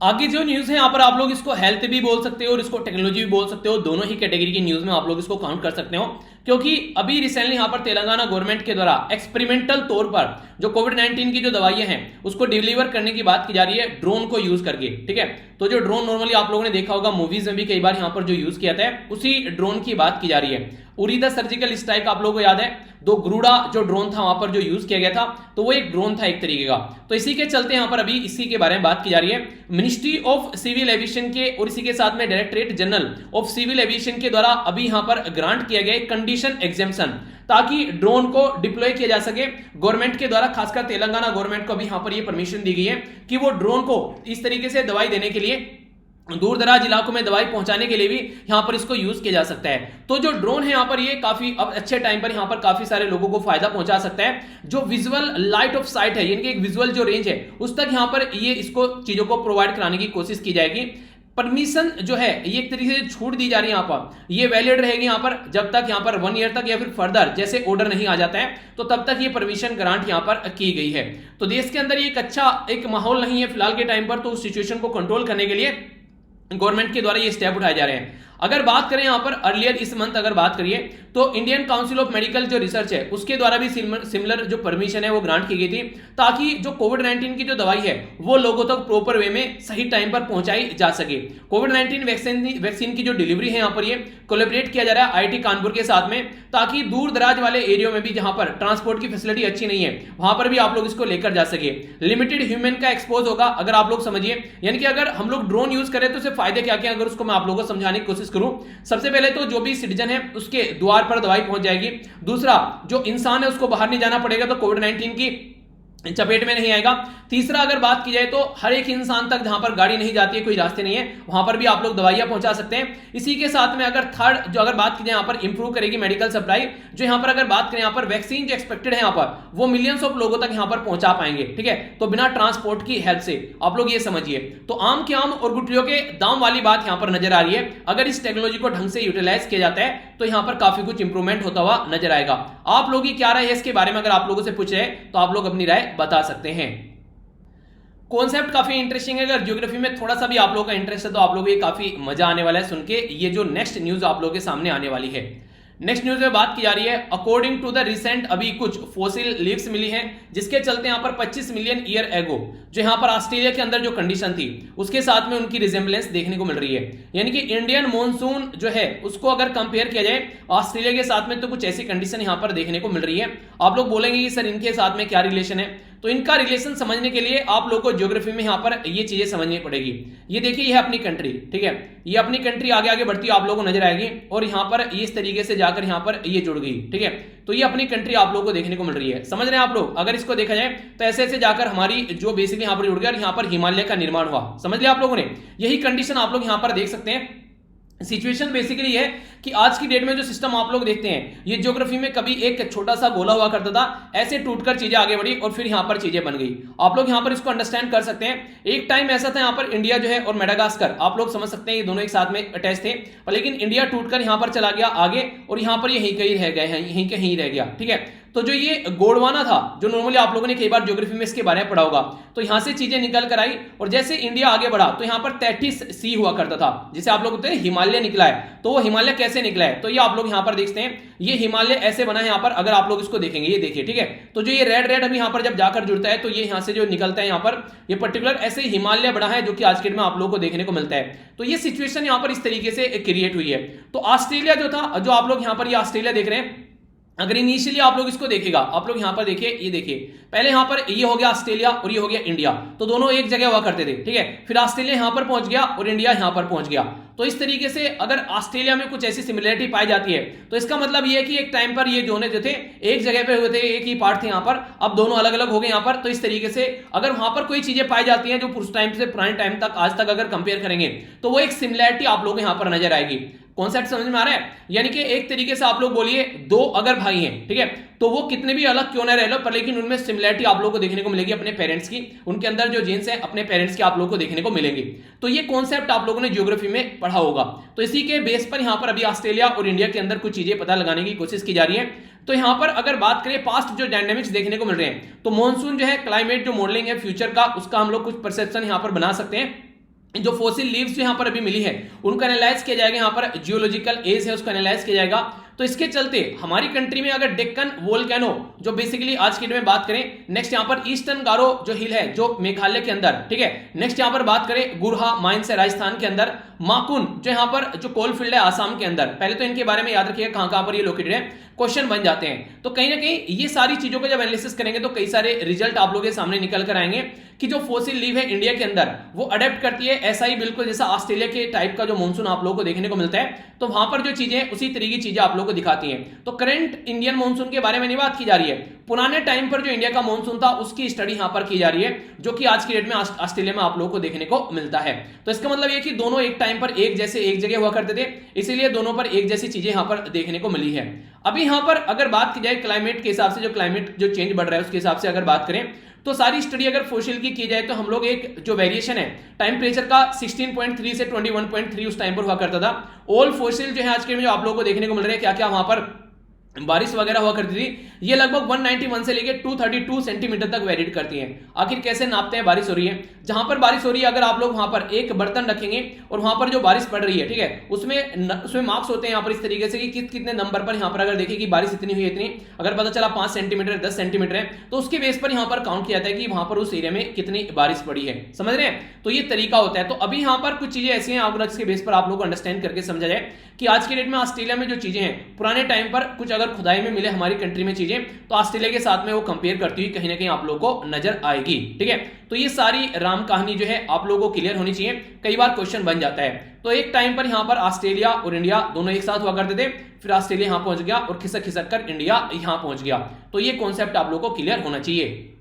आगे जो न्यूज है यहां पर आप लोग इसको हेल्थ भी बोल सकते हो और इसको टेक्नोलॉजी भी बोल सकते हो, दोनों ही कैटेगरी की न्यूज में आप लोग इसको काउंट कर सकते हो, क्योंकि अभी रिसेंटली यहां पर तेलंगाना गवर्नमेंट के द्वारा एक्सपेरिमेंटल तौर पर जो कोविड-19 की जो दवाइयां हैं उसको डिलीवर करने की बात की जा रही है ड्रोन को यूज करके, ठीक है। तो जो ड्रोन नॉर्मली आप लोगों ने देखा होगा मूवीज में भी कई बार यहां पर जो यूज किया था उसी ड्रोन की बात की जा रही है। उरी द सर्जिकल स्ट्राइक आप लोगों को याद है, 2 गरुड़ा जो ड्रोन था वहां पर जो यूज किया गया था, तो वो एक ड्रोन था एक तरीके का। तो इसी के चलते यहां पर अभी इसी के बारे में बात की जा रही है। मिनिस्ट्री ऑफ सिविल एविएशन के और इसी के साथ में directorate general of civil aviation के द्वारा अभी यहां पर ग्रांट किया गया कंडीशन एग्जेम्पशन, ताकि ड्रोन को डिप्लॉय किया जा सके गवर्नमेंट के द्वारा। खासकर तेलंगाना गवर्नमेंट को अभी यहां पर ये परमिशन दी गई है कि वो ड्रोन को इस तरीके से दवाई देने के लिए, दूर दराज इलाकों में दवाई पहुंचाने के लिए भी यहां पर इसको यूज किया जा सकता है। तो जो ड्रोन है यहां पर ये काफी अब अच्छे टाइम पर यहां पर काफी सारे लोगों को फायदा पहुंचा सकता है। जो विजुअल लाइट ऑफ साइट है, यानी कि एक विजुअल जो रेंज है उस तक यहां पर ये इसको चीजों को प्रोवाइड कराने की कोशिश की जाएगी। परमिशन जो है ये एक तरीके से छूट दी जा रही है, यहां पर ये वैलिड रहेगी यहां पर जब तक यहां पर 1 ईयर तक या फिर फर्दर जैसे ऑर्डर नहीं आ जाता है तो तब तक ये परमिशन ग्रांट यहां पर की गई है। तो देश के अंदर ये एक अच्छा एक माहौल नहीं है फिलहाल के टाइम पर, तो उस सिचुएशन को कंट्रोल करने के लिए गवर्नमेंट के द्वारा ये स्टेप उठाए जा रहे हैं। अगर बात करें यहां पर अर्लियर इस मंथ अगर बात करिए तो इंडियन काउंसिल ऑफ मेडिकल जो रिसर्च है उसके द्वारा भी सिमिलर जो परमिशन है वो ग्रांट की गई थी, ताकि जो कोविड-19 की जो दवाई है वो लोगों तक प्रोपर वे में सही टाइम पर पहुंचाई जा सके। कोविड-19 वैक्सीन की जो डिलीवरी है यहां पर ये कोलैबोरेट किया जा रहा है आईआईटी कानपुर के साथ में, ताकि दूर दराज वाले एरिया में भी जहां पर ट्रांसपोर्ट की फैसिलिटी अच्छी नहीं है वहां पर भी आप लोग इसको लेकर जा सके। लिमिटेड ह्यूमन का एक्सपोज होगा, अगर आप लोग समझिए, यानी कि अगर हम लोग ड्रोन यूज करें तो उससे फायदे क्या क्या, अगर उसको मैं आप लोगों को समझाने की कोशिश करूं, सबसे पहले तो जो भी सिटीजन है उसके द्वार पर दवाई पहुंच जाएगी। दूसरा, जो इंसान है उसको बाहर नहीं जाना पड़ेगा तो कोविड-19 की चपेट में नहीं आएगा। तीसरा, अगर बात की जाए तो हर एक इंसान तक जहां पर गाड़ी नहीं जाती है, कोई रास्ते नहीं है, वहां पर भी आप लोग दवाइयां पहुंचा सकते हैं। इसी के साथ में अगर थर्ड जो अगर बात की जाए यहां पर इंप्रूव करेगी मेडिकल सप्लाई, जो यहां पर अगर बात करें यहां पर वैक्सीन जो एक्सपेक्टेड है यहां पर वो मिलियंस ऑफ लोगों तक यहां पर पहुंचा पाएंगे, ठीक है, तो बिना ट्रांसपोर्ट की हेल्प से। आप लोग ये समझिए, तो आम के आम और गुठलियों के दाम वाली बात यहां पर नजर आ रही है। अगर इस टेक्नोलॉजी को ढंग से यूटिलाइज किया जाता है तो यहां पर काफी कुछ इंप्रूवमेंट होता हुआ नजर आएगा। आप लोग की क्या राय है इसके बारे में, अगर आप लोगों से पूछ रहे हैं तो आप लोग अपनी राय बता सकते हैं। कॉन्सेप्ट काफी इंटरेस्टिंग है, अगर ज्योग्राफी में थोड़ा सा भी आप लोगों का इंटरेस्ट है तो आप लोगों को ये काफी मजा आने वाला है सुन के, ये जो नेक्स्ट न्यूज आप लोगों के सामने आने वाली है। नेक्स्ट न्यूज में बात की जा रही है, अकॉर्डिंग टू द रिसेंट अभी कुछ फॉसिल लीव्स मिली हैं जिसके चलते यहां पर 25 मिलियन ईयर एगो जो यहां पर ऑस्ट्रेलिया के अंदर जो कंडीशन थी उसके साथ में उनकी रिजेंबलेंस देखने को मिल रही है। यानी कि इंडियन मॉनसून जो है उसको अगर कंपेयर किया जाए ऑस्ट्रेलिया के साथ में तो कुछ ऐसी कंडीशन यहां पर देखने को मिल रही है। आप लोग बोलेंगे कि सर इनके साथ में क्या रिलेशन है, तो इनका रिलेशन समझने के लिए आप लोगों को ज्योग्राफी में यहां पर ये चीजें समझनी पड़ेगी। ये देखिए, यह अपनी कंट्री, ठीक है, ये अपनी कंट्री आगे आगे बढ़ती आप लोगों को नजर आएगी और यहां पर ये इस तरीके से जाकर यहां पर ये जुड़ गई, ठीक है। तो ये अपनी कंट्री आप लोगों को देखने को मिल रही है, समझ रहे हैं आप लोग। अगर इसको देखा जाए तो ऐसे ऐसे जाकर हमारी जो बेसिकली यहां पर जुड़ गया और यहां पर हिमालय का निर्माण हुआ, समझ लिया आप लोगों ने। यही कंडीशन आप लोग यहां पर देख सकते हैं। सिचुएशन बेसिकली है कि आज की डेट में जो सिस्टम आप लोग देखते हैं, ये ज्योग्राफी में कभी एक छोटा सा गोला हुआ करता था, ऐसे टूटकर चीजें आगे बढ़ी और फिर यहां पर चीजें बन गई। आप लोग यहां पर इसको अंडरस्टैंड कर सकते हैं। एक टाइम ऐसा था यहां पर इंडिया जो है और मेडागास्कर, आप लोग समझ सकते हैं ये दोनों एक साथ में अटैच थे, लेकिन इंडिया टूटकर यहां पर चला गया आगे और यहां पर यहीं कहीं रह गए, यहीं कहीं रह गया, ठीक है। तो जो ये गोंडवाना था, जो नॉर्मली आप लोगों ने कई बार ज्योग्राफी में इसके बारे में पढ़ा होगा, तो यहां से चीजें निकल कर आई और जैसे इंडिया आगे बढ़ा तो यहां पर 33 सी हुआ करता था, जिसे आप लोग कहते हैं हिमालय निकला है। तो वो हिमालय कैसे निकला है, तो ये आप लोग यहां पर देखते हैं, ये हिमालय ऐसे बना है यहां पर, अगर आप लोग इसको देखेंगे, ये देखिए, ठीक है। तो जो ये रेड रेड अभी यहां पर जब जाकर जुड़ता है तो ये यहां से जो निकलता है यहां पर, ये पर्टिकुलर ऐसे हिमालय बना है जो कि आज के डेट में आप लोगों को देखने को मिलता है। तो ये सिचुएशन यहां पर इस तरीके से क्रिएट हुई है। तो ऑस्ट्रेलिया जो था, जो आप लोग यहां पर ये ऑस्ट्रेलिया देख रहे हैं, अगर इनिशियली आप लोग इसको देखेगा, आप लोग यहां पर देखिए, ये देखिए, पहले यहां पर ये हो गया ऑस्ट्रेलिया और ये हो गया इंडिया, तो दोनों एक जगह हुआ करते थे, ठीक है। फिर ऑस्ट्रेलिया यहां पर पहुंच गया और इंडिया यहां पर पहुंच गया। तो इस तरीके से अगर ऑस्ट्रेलिया में कुछ ऐसी सिमिलरिटी पाई जाती है तो इसका मतलब ये है कि एक टाइम पर ये दोनों जो थे एक जगह पे हुए थे, एक ही पार्ट थे यहां पर, अब दोनों अलग अलग हो गए यहां पर। तो इस तरीके से अगर वहां पर कोई चीजें पाई जाती हैं जो उस टाइम से पुराने टाइम तक आज तक अगर कंपेयर करेंगे तो वो एक सिमिलरिटी आप लोगों को यहां पर नजर आएगी। कॉन्सेप्ट समझ में आ रहा है? यानी कि एक तरीके से आप लोग बोलिए, दो अगर भाई हैं, ठीक है, तो वो कितने भी अलग क्यों ना रह लो, पर लेकिन उनमें सिमिलरिटी आप लोगों को देखने को मिलेगी अपने पेरेंट्स की, उनके अंदर जो जीन्स है अपने पेरेंट्स के आप लोगों को देखने को मिलेंगे। तो ये कॉन्सेप्ट आप लोगों ने ज्योग्राफी में पढ़ा होगा। तो इसी के बेस पर यहां पर अभी ऑस्ट्रेलिया और इंडिया के अंदर कुछ चीजें पता लगाने की कोशिश की जा रही है। तो यहां पर अगर बात करें पास्ट जो डायनामिक्स देखने को मिल रहे हैं, तो मॉनसून जो है, क्लाइमेट जो मॉडलिंग है फ्यूचर का, उसका हम लोग कुछ परसेप्शन यहां पर बना सकते हैं। जो फॉसिल लीव्स जो यहां पर अभी मिली है उनको एनालाइज किया जाएगा, यहां पर जियोलॉजिकल एज है उसको एनालाइज किया जाएगा। तो इसके चलते हमारी कंट्री में अगर डेक्कन वोल्केनो जो बेसिकली आज की डेट में बात करें, नेक्स्ट यहां पर ईस्टर्न गारो जो हिल है जो मेघालय के अंदर, ठीक है, नेक्स्ट यहां पर बात करें गुरहा माइंस है राजस्थान के अंदर, माकुन जो यहां पर जो कोलफील्ड है आसाम के अंदर। पहले तो इनके बारे में याद रखिएगा कहां कहां पर ये लोकेटेड है, क्वेश्चन बन जाते हैं। तो कहीं ना कहीं ये सारी चीजों को जब एनालिसिस करेंगे तो कई सारे रिजल्ट आप लोगों के सामने निकल कर आएंगे कि जो फॉसिल लीव है इंडिया के अंदर वो अडेप्ट करती है ऐसा ही बिल्कुल जैसा ऑस्ट्रेलिया के टाइप का जो मॉनसून आप लोगों को देखने को मिलता है। तो वहां पर जो चीजें उसी तरीके की चीजें आप लोगों को दिखाती हैं। तो करंट इंडियन मॉनसून के बारे में नहीं बात की जा रही है, पुराने टाइम पर जो इंडिया का मॉनसून था उसकी स्टडी यहां पर की जा रही है, जो कि आज की डेट में ऑस्ट्रेलिया में आप लोगों को देखने को मिलता है। तो इसका मतलब ये कि दोनों एक टाइम पर एक जैसे एक जगह हुआ करते थे, इसीलिए दोनों पर एक जैसी चीजें यहां पर देखने को मिली है। अभी यहां पर अगर बात की जाए क्लाइमेट के हिसाब से, जो क्लाइमेट जो चेंज बढ़ रहा है उसके हिसाब से अगर बात करें तो सारी स्टडी अगर फॉसिल की जाए तो हम लोग एक जो वेरिएशन है टेम्परेचर का 16.3 से 21.3 उस टाइम पर हुआ करता था। ऑल फॉसिल जो है आज के में जो आप लोगों को देखने को मिल रहे हैं क्या क्या वहां पर बारिश वगैरह हुआ करती थी, ये लगभग 191 से लेके 232 सेंटीमीटर तक वेरिएट करती हैं। आखिर कैसे नापते हैं बारिश हो रही है? जहां पर बारिश हो रही है अगर आप लोग वहां पर एक बर्तन रखेंगे और वहां पर जो बारिश पड़ रही है, ठीक है, उसमें मार्क्स होते हैं यहाँ पर इस तरीके से कि कितने नंबर पर यहाँ पर अगर देखें कि बारिश इतनी हुई इतनी, अगर पता चला 5 सेंटीमीटर 10 सेंटीमीटर है तो उसके बेस पर यहाँ पर काउंट किया जाता है कि वहां पर उस एरिया में कितनी बारिश पड़ी है। समझ रहे हैं? तो ये तरीका होता है। तो अभी यहाँ पर कुछ चीजें ऐसी हैं आप इसके बेस पर आप लोग अंडरस्टैंड करके समझा जाए कि आज के डेट में ऑस्ट्रेलिया में जो चीजें हैं पुराने टाइम पर कुछ अगर खुदाई में मिले हमारी कंट्री में चीजें, तो ऑस्ट्रेलिया के साथ में वो कंपेयर करती हुई कहीं ना कहीं आप लोगों को नजर आएगी। ठीक है, तो ये सारी राम कहानी जो है आप लोगों को क्लियर होनी चाहिए। कई बार क्वेश्चन बन जाता है। तो एक टाइम पर यहां पर ऑस्ट्रेलिया और इंडिया दोनों एक साथ हुआ करते थे, फिर ऑस्ट्रेलिया यहां पहुंच गया और खिसक खिसक कर इंडिया यहां पहुंच गया। तो ये कॉन्सेप्ट आप लोगों को क्लियर होना चाहिए।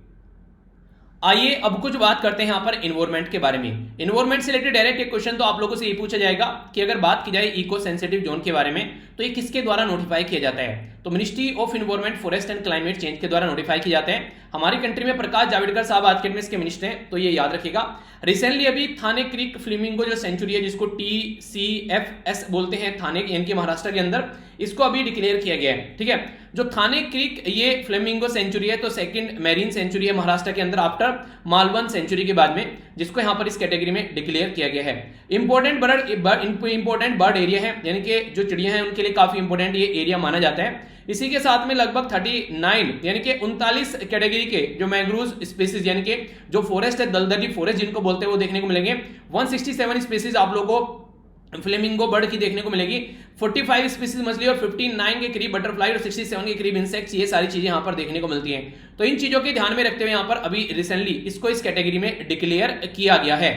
आइए अब कुछ बात करते हैं यहाँ पर इन्वायरमेंट के बारे में। इन्वायरमेंट से रिलेटेड डायरेक्ट एक क्वेश्चन तो आप लोगों से ये पूछा जाएगा कि अगर बात की जाए इको सेंसिटिव जोन के बारे में तो ये किसके द्वारा नोटिफाई किया जाता है? तो ministry of environment forest and climate change के द्वारा नोटिफाई किए जाते हैं। हमारी कंट्री में प्रकाश जावड़ेकर साहब आज के डेट में इसके मिनिस्टर हैं, तो ये याद रखिएगा। रिसेंटली अभी थाने क्रीक फ्लेमिंगो जो सेंचुरी है जिसको TCFS बोलते हैं, थाने इनके महाराष्ट्र के अंदर, इसको अभी डिक्लेयर किया गया है। ठीक है, जो थाने क्रीक ये फ्लेमिंगो सेंचुरी है तो सेकंड मैरीन सेंचुरी है महाराष्ट्र के अंदर आफ्टर मालवन सेंचुरी के बाद में, जिसको यहां पर इस कैटेगरी में डिक्लेयर किया गया है। इंपॉर्टेंट बर्ड एरिया है, यानी कि जो चिड़िया हैं उनके लिए काफी इंपॉर्टेंट ये एरिया माना जाता है। इसी के साथ में लगभग 39 यानी कि 39 कैटेगरी के जो मैंग्रोव स्पीसीज यानी कि जो फॉरेस्ट है, दलदली फॉरेस्ट जिनको बोलते हैं, वो देखने को मिलेंगे। 167 स्पीसीज आप लोगों को फ्लेमिंगो बर्ड की देखने को मिलेगी, 45 स्पीसीज मछली और 59 के करीब बटरफ्लाई और 67 के करीब इंसेक्ट्स, ये सारी चीजें यहां पर देखने को मिलती हैं। तो इन चीजों के ध्यान में रखते हुए यहां पर अभी रिसेंटली इसको इस कैटेगरी में डिक्लेयर किया गया है।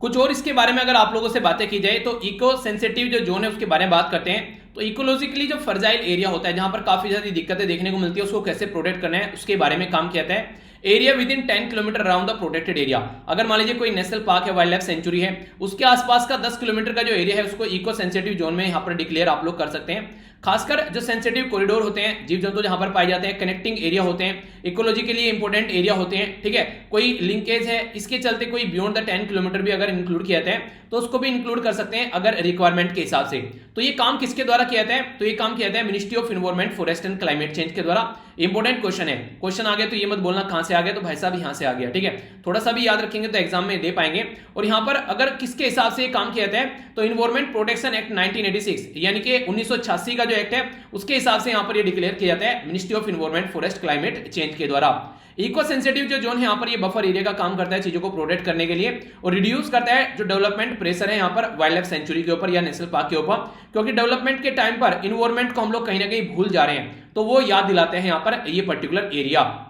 कुछ और इसके बारे में अगर आप लोगों से बातें की जाए तो इको सेंसिटिव जो जोन है उसके बारे में बात करते हैं। तो इकोलॉजिकली जो फर्जाइल एरिया होता है, जहां पर काफी ज्यादा दिक्कतें देखने को मिलती है, उसको कैसे प्रोटेक्ट करना है उसके बारे में काम किया जाता है। Area with in 10 kilometre around the protected area, अगर मान लीजिए कोई नेशनल पार्क है, वाइल्ड लाइफ सेंचुरी है, उसके आसपास का 10 किलोमीटर का जो एरिया है उसको इको सेंसिटिव जोन में यहां पर डिक्लेयर आप लोग कर सकते हैं। खासकर जो सेंसिटिव कॉरिडोर होते हैं, जीव जंतु जहां पर पाए जाते हैं, कनेक्टिंग एरिया होते हैं, इकोलॉजी के लिए इंपॉर्टेंट एरिया होते हैं, ठीक है, कोई लिंकेज है, इसके चलते कोई बियॉन्ड द 10 किलोमीटर भी अगर इंक्लूड किया जाता है तो उसको भी इंक्लूड कर सकते हैं अगर रिक्वायरमेंट के हिसाब से। तो ये काम किसके द्वारा किया जाता है? तो ये काम किया जाता है ministry of environment, forest and climate change के द्वारा। इंपॉर्टेंट क्वेश्चन है, क्वेश्चन आ गया तो ये मत बोलना कहां से आ गया, तो भाई साहब यहां से आ गया, ठीक है, थोड़ा सा भी याद रखेंगे तो एग्जाम में दे पाएंगे। और यहां पर अगर किसके हिसाब से ये काम किया जाता है तो इन्वायरमेंट प्रोटेक्शन एक्ट 1986 यानी कि 1986 का जो एक्ट है उसके हिसाब से यहां पर ये डिक्लेयर किया जाता है ministry of environment, forest, climate change के द्वारा। इको सेंसिटिव जो जोन है यहाँ पर ये बफर एरिया का काम करता है चीजों को प्रोटेक्ट करने के लिए और रिड्यूस करता है जो डेवलपमेंट प्रेशर है यहाँ पर वाइल्ड लाइफ सेंचुरी के ऊपर या नेशनल पार्क के ऊपर, क्योंकि डेवलपमेंट के टाइम पर इन्वायरमेंट को हम लोग कहीं ना कहीं भूल जा रहे हैं, तो वो याद दिलाते हैं यहाँ पर ये पर्टिकुलर एरिया।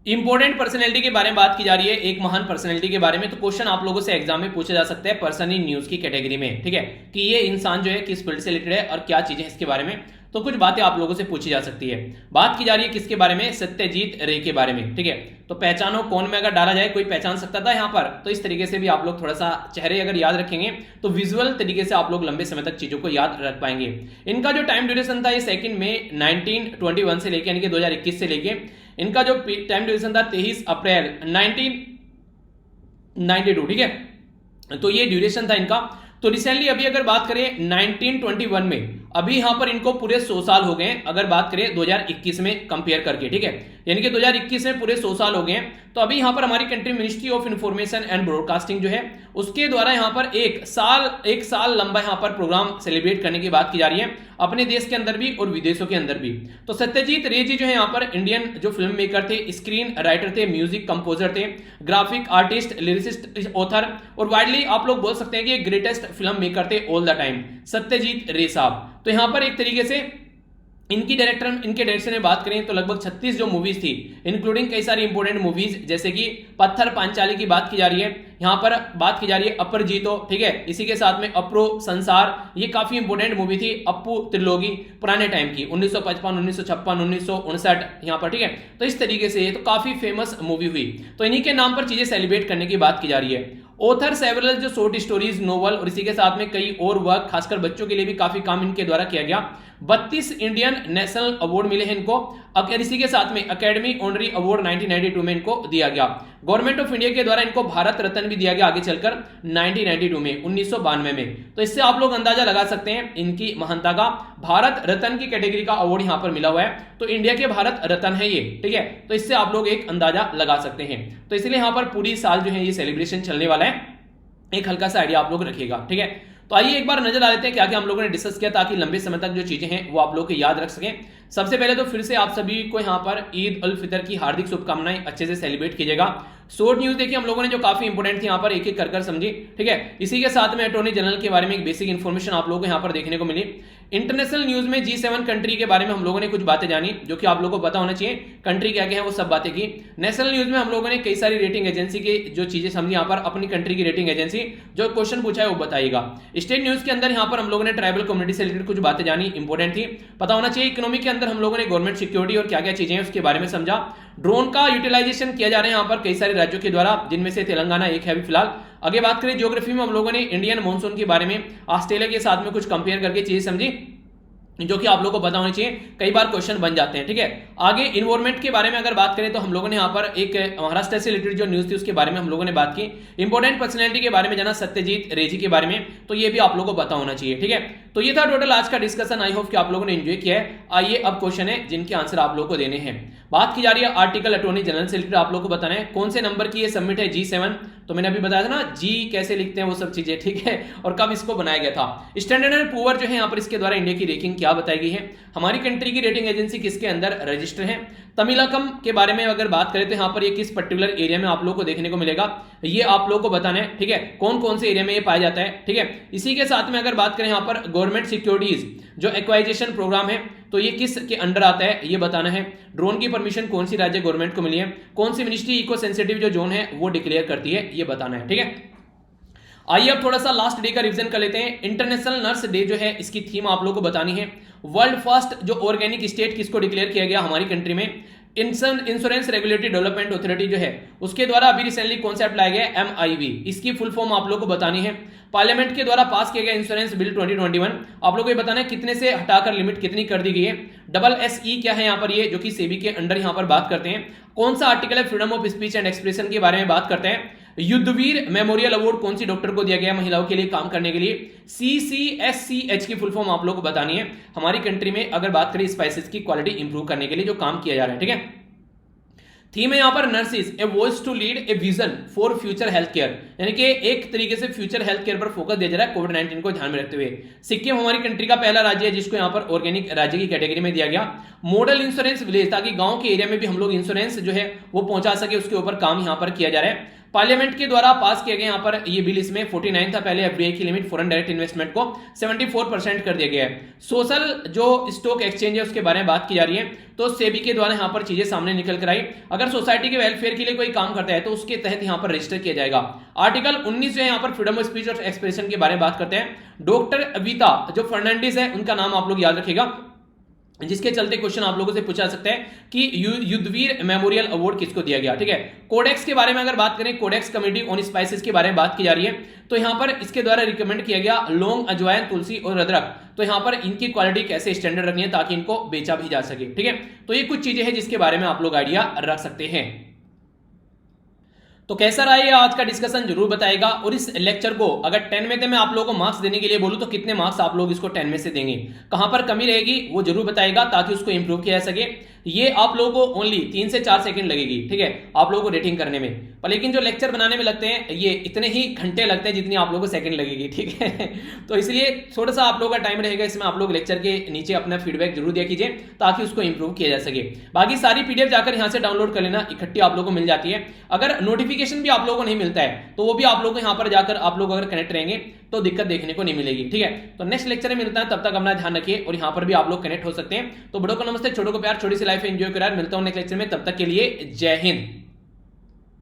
इंपॉर्टेंट पर्सनैलिटी के बारे में बात की जा रही है, एक महान पर्सनैलिटी के बारे में, तो क्वेश्चन आप लोगों से एग्जाम में पूछा जा सकता है पर्सन इन न्यूज की कैटेगरी में, ठीक है, कि ये इंसान जो है किस फील्ड से रिलेटेड है और क्या चीजें इसके बारे में, तो कुछ बातें आप लोगों से पूछी जा सकती है। बात की जा रही है किसके बारे में? सत्यजीत रे के बारे में, ठीक है। तो पहचानो कौन में अगर डाला जाए कोई पहचान सकता था यहाँ पर, तो इस तरीके से भी आप लोग थोड़ा सा चेहरे अगर याद रखेंगे तो विजुअल तरीके से आप लोग लंबे समय तक चीजों को याद रख पाएंगे। इनका जो टाइम ड्यूरेशन था ये 2 मई 1921 से लेके यानी कि 2021 से लेके इनका जो टाइम ड्यूरेशन था 23 अप्रैल 1992, ठीक है, तो ये ड्यूरेशन था इनका। तो रिसेंटली अभी अगर बात करें 1921 में, अभी यहां पर इनको पूरे 100 साल हो गए अगर बात करें 2021 में कंपेयर करके, ठीक है, यानी कि 2021 में पूरे 100 साल हो गए। तो अभी यहां पर हमारी country ministry of information and broadcasting जो है उसके द्वारा यहां पर एक साल लंबा यहां पर प्रोग्राम सेलिब्रेट करने की बात की जा रही है अपने देश के अंदर भी और विदेशों के अंदर भी। तो सत्यजीत रे जी जो है यहाँ पर इंडियन जो फिल्म मेकर थे, स्क्रीन राइटर थे, म्यूजिक कंपोजर थे, ग्राफिक आर्टिस्ट, लिरिसिस्ट, ऑथर और वाइडली आप लोग बोल सकते हैं कि ग्रेटेस्ट फिल्म मेकर थे ऑल द टाइम सत्यजीत रे साहब। तो यहां पर एक तरीके से इनके डायरेक्शन में बात करें तो लगभग 36 जो मूवीज थी इंक्लूडिंग कई सारी इंपॉर्टेंट मूवीज जैसे कि पत्थर पांचाली की बात की जा रही है, यहां पर बात की जा रही है अपरजीतो, ठीक है, इसी के साथ में अप्रो संसार, ये काफी इंपॉर्टेंट मूवी थी, अप्पू त्रिलोकी पुराने टाइम की 1955, 1956, 1959 यहां पर, ठीक है। तो इस तरीके से तो काफी फेमस मूवी हुई, तो इन्हीं के नाम पर चीजें सेलिब्रेट करने की बात की जा रही है। ऑथर सेवरल जो शॉर्ट स्टोरीज, नोवेल और इसी के साथ में कई और वर्क खासकर बच्चों के लिए भी काफी काम इनके द्वारा किया गया। 32 इंडियन नेशनल अवार्ड मिले हैं इनको, इसी के साथ में अकेडमी ऑनरी अवार्ड 1992 में इनको दिया गया। गवर्नमेंट ऑफ इंडिया के द्वारा इनको भारत रत्न भी दिया गया आगे चलकर 1992 में, 1992 में। तो इससे आप लोग अंदाजा लगा सकते हैं इनकी महानता का। भारत रत्न की कैटेगरी का अवार्ड यहां पर मिला हुआ है, तो इंडिया के भारत रत्न है ये, ठीक है, तो इससे आप लोग एक अंदाजा लगा सकते हैं। तो इसलिए यहां पर पूरी साल जो है ये सेलिब्रेशन चलने वाला है, एक हल्का सा आइडिया आप लोग रखिएगा, ठीक है। तो आइए एक बार नजर डाल लेते हैं क्या क्या हम लोगों ने डिस्कस किया ताकि लंबे समय तक जो चीजें हैं वो आप लोग को याद रख सकें। सबसे पहले तो फिर से आप सभी को यहाँ पर ईद उल फितर की हार्दिक शुभकामनाएं, अच्छे से सेलिब्रेट कीजिएगा। शॉर्ट न्यूज देखिए हम लोगों ने जो काफी इंपोर्टेंट थी यहाँ पर एक एक कर समझी, ठीक है। इसी के साथ में अटॉर्नी जनरल के बारे में एक बेसिक इन्फॉर्मेशन आप लोगों को यहाँ पर देखने को मिली। इंटरनेशनल न्यूज में G7 कंट्री के बारे में हम लोगों ने कुछ बातें जानी जो कि आप लोगों को पता होना चाहिए, कंट्री क्या क्या है वो सब बातें की। नेशनल न्यूज में हम लोगों ने कई सारी रेटिंग एजेंसी की जो चीजें समझी, यहाँ पर अपनी कंट्री की रेटिंग एजेंसी जो क्वेश्चन पूछा है वो बताएगा। स्टेट न्यूज के अंदर यहाँ पर हम लोगों ने ट्राइबल कम्युनिटी से रिलेटेड कुछ बातें जानी, इंपॉर्टेंट थी, पता होना चाहिए। इकोनॉमी के अंदर हम लोगों ने गवर्नमेंट सिक्योरिटी और क्या क्या चीजें हैं उसके बारे में समझा। ड्रोन का यूटिलाइजेशन किया जा रहा है यहाँ पर कई सारे राज्यों के द्वारा, जिनमें से तेलंगाना एक है अभी फिलहाल। आगे बात करें ज्योग्राफी में हम लोगों ने इंडियन मॉनसून के बारे में ऑस्ट्रेलिया के साथ में कुछ कंपेयर करके चीजें समझी। जो कि आप लोगों को पता होनी चाहिए, कई बार क्वेश्चन बन जाते हैं। ठीक है, आगे इन्वायरमेंट के बारे में अगर बात करें तो हम लोगों ने यहाँ पर एक महाराष्ट्र से रिलेटेड जो न्यूज थी उसके बारे में हम लोगों ने बात की। इंपॉर्टेंट पर्सनैलिटी के बारे में जाना, सत्यजीत रे जी के बारे में, तो ये भी आप लोगों को पता होना चाहिए। ठीक है, तो ये था टोटल आज का डिस्कशन। आई होप कि आप लोगों ने एंजॉय किया है। आइए अब क्वेश्चन है जिनके आंसर आप लोगों को देने हैं। बात की जा रही है आर्टिकल अटॉर्नी जनरल से रिलेटेड, आप लोगों को बताना है कौन से नंबर की ये सबमिट है, G7। तो मैंने अभी बताया था ना जी कैसे लिखते हैं वो सब चीजें, ठीक है, और कब इसको बनाया गया था। स्टैंडर्ड एंड पुअर जो है यहाँ पर इसके द्वारा इंडिया की रैंकिंग क्या बताई गई है, हमारी कंट्री की रेटिंग एजेंसी किसके अंदर रजिस्टर है। तमिलकम के बारे में अगर बात करें तो यहाँ पर ये किस पर्टिकुलर एरिया में आप लोगों को देखने को मिलेगा, ये आप लोगों को बताना है। ठीक है, कौन कौन से एरिया में ये पाया जाता है। ठीक है, इसी के साथ में अगर बात करें यहाँ पर गवर्नमेंट सिक्योरिटीज जो एक्वाइजेशन प्रोग्राम है, तो ये किस के अंडर आता है ये बताना है। ड्रोन की परमिशन कौन सी राज्य गवर्नमेंट को मिली है, कौन सी मिनिस्ट्री इको सेंसिटिव जो जोन है वो डिक्लेयर करती है, ये बताना है। ठीक है, आइए अब थोड़ा सा लास्ट डे का रिवीजन कर लेते हैं। इंटरनेशनल नर्स डे जो है इसकी थीम आप लोगों को बतानी है। वर्ल्ड फर्स्ट जो ऑर्गेनिक स्टेट किसको डिक्लेयर किया गया हमारी कंट्री में, इंश्योरेंस रेगुलेटरी डेवलपमेंट अथॉरिटी जो है उसके द्वारा अभी रिसेंटली कॉन्सेप्ट लाया गया MIV, इसकी फुल फॉर्म आप लोग को बतानी है। पार्लियामेंट के द्वारा पास किया गया इंश्योरेंस बिल 2021, आप लोगों को बताना है कितने से हटाकर लिमिट कितनी कर दी गई है। SSE क्या है यहाँ पर, ये जो कि सेबी के अंडर यहाँ पर बात करते हैं। कौन सा आर्टिकल है freedom of speech and expression के बारे में बात करते हैं। युद्धवीर मेमोरियल अवार्ड कौन सी डॉक्टर को दिया गया महिलाओं के लिए काम करने के लिए। CCSCH की फुल फॉर्म आप लोग को बतानी है। हमारी कंट्री में अगर बात करें स्पाइसेस की क्वालिटी इंप्रूव करने के लिए जो काम किया जा रहा है। ठीक है, थीम है यहाँ पर nurses a voice to lead a vision for future health care, यानी कि एक तरीके से फ्यूचर हेल्थ केयर पर फोकस दिया जा रहा है कोविड-19 को ध्यान में रखते हुए। सिक्किम हमारी कंट्री का पहला राज्य है जिसको यहाँ पर ऑर्गेनिक राज्य की कैटेगरी में दिया गया। मॉडल इंश्योरेंस विलेज, ताकि गांव के एरिया में भी हम लोग इंश्योरेंस जो है वो पहुंचा सके, उसके ऊपर काम यहाँ पर किया जा रहा है। पार्लियामेंट के द्वारा पास किया गया यहाँ पर ये बिल, इसमें 49 था पहले, FDI की लिमिट फॉरेन डायरेक्ट इन्वेस्टमेंट को 74% कर दिया गया है। सोशल जो स्टॉक एक्सचेंज है उसके बारे में बात की जा रही है, तो सेबी के द्वारा यहाँ पर चीजें सामने निकल कर आई। अगर सोसाइटी के वेलफेयर के लिए कोई काम करता है तो उसके तहत यहाँ पर रजिस्टर किया जाएगा। आर्टिकल 19 जो है यहाँ पर फ्रीडम ऑफ स्पीच और एक्सप्रेशन के बारे में बात करते हैं। डॉक्टर अविता जो फर्नांडिस है उनका नाम आप लोग याद रखेगा, जिसके चलते क्वेश्चन आप लोगों से पूछा सकता है कि युद्धवीर मेमोरियल अवार्ड किसको दिया गया। ठीक है, कोडेक्स के बारे में अगर बात करें, कोडेक्स कमेटी ऑन स्पाइसेस के बारे में बात की जा रही है, तो यहां पर इसके द्वारा रिकमेंड किया गया लौंग, अजवाइन, तुलसी और अदरक, तो यहां पर इनकी क्वालिटी कैसे स्टैंडर्ड रखनी है ताकि इनको बेचा भी जा सके। ठीक है, तो ये कुछ चीजें हैं जिसके बारे में आप लोग आइडिया रख सकते हैं। तो कैसा रहा ये आज का डिस्कशन जरूर बताएगा। और इस लेक्चर को अगर 10 में से मैं आप लोगों को मार्क्स देने के लिए बोलूं तो कितने मार्क्स आप लोग इसको 10 में से देंगे, कहां पर कमी रहेगी वो जरूर बताएगा ताकि उसको इंप्रूव किया जा सके। ये आप लोगों को ओनली 3 से 4 सेकंड लगेगी, ठीक है, आप लोगों को रेटिंग करने में, पर लेकिन जो लेक्चर बनाने में लगते हैं ये इतने ही घंटे लगते हैं जितनी आप लोगों को सेकंड लगेगी। ठीक है, तो इसलिए थोड़ा सा आप लोगों का टाइम रहेगा, इसमें आप लोग लेक्चर के नीचे अपना फीडबैक जरूर दिया कीजिए ताकि उसको इंप्रूव किया जा सके। बाकी सारी PDF जाकर यहाँ से डाउनलोड कर लेना, इकट्ठी आप लोगों को मिल जाती है। अगर नोटिफिकेशन भी आप लोगों को नहीं मिलता है तो वो भी आप लोग यहाँ पर जाकर आप लोग अगर कनेक्ट रहेंगे तो दिक्कत देखने को नहीं मिलेगी। ठीक है, तो नेक्स्ट लेक्चर में मिलता है, तब तक अपना ध्यान रखिए और यहाँ पर भी आप लोग कनेक्ट हो सकते हैं। तो बड़ों को नमस्ते, छोटों को प्यार, छोटी सी लाइफ एंजॉय करा। मिलता हूँ नेक्स्ट लेक्चर में, तब तक के लिए जय हिंद।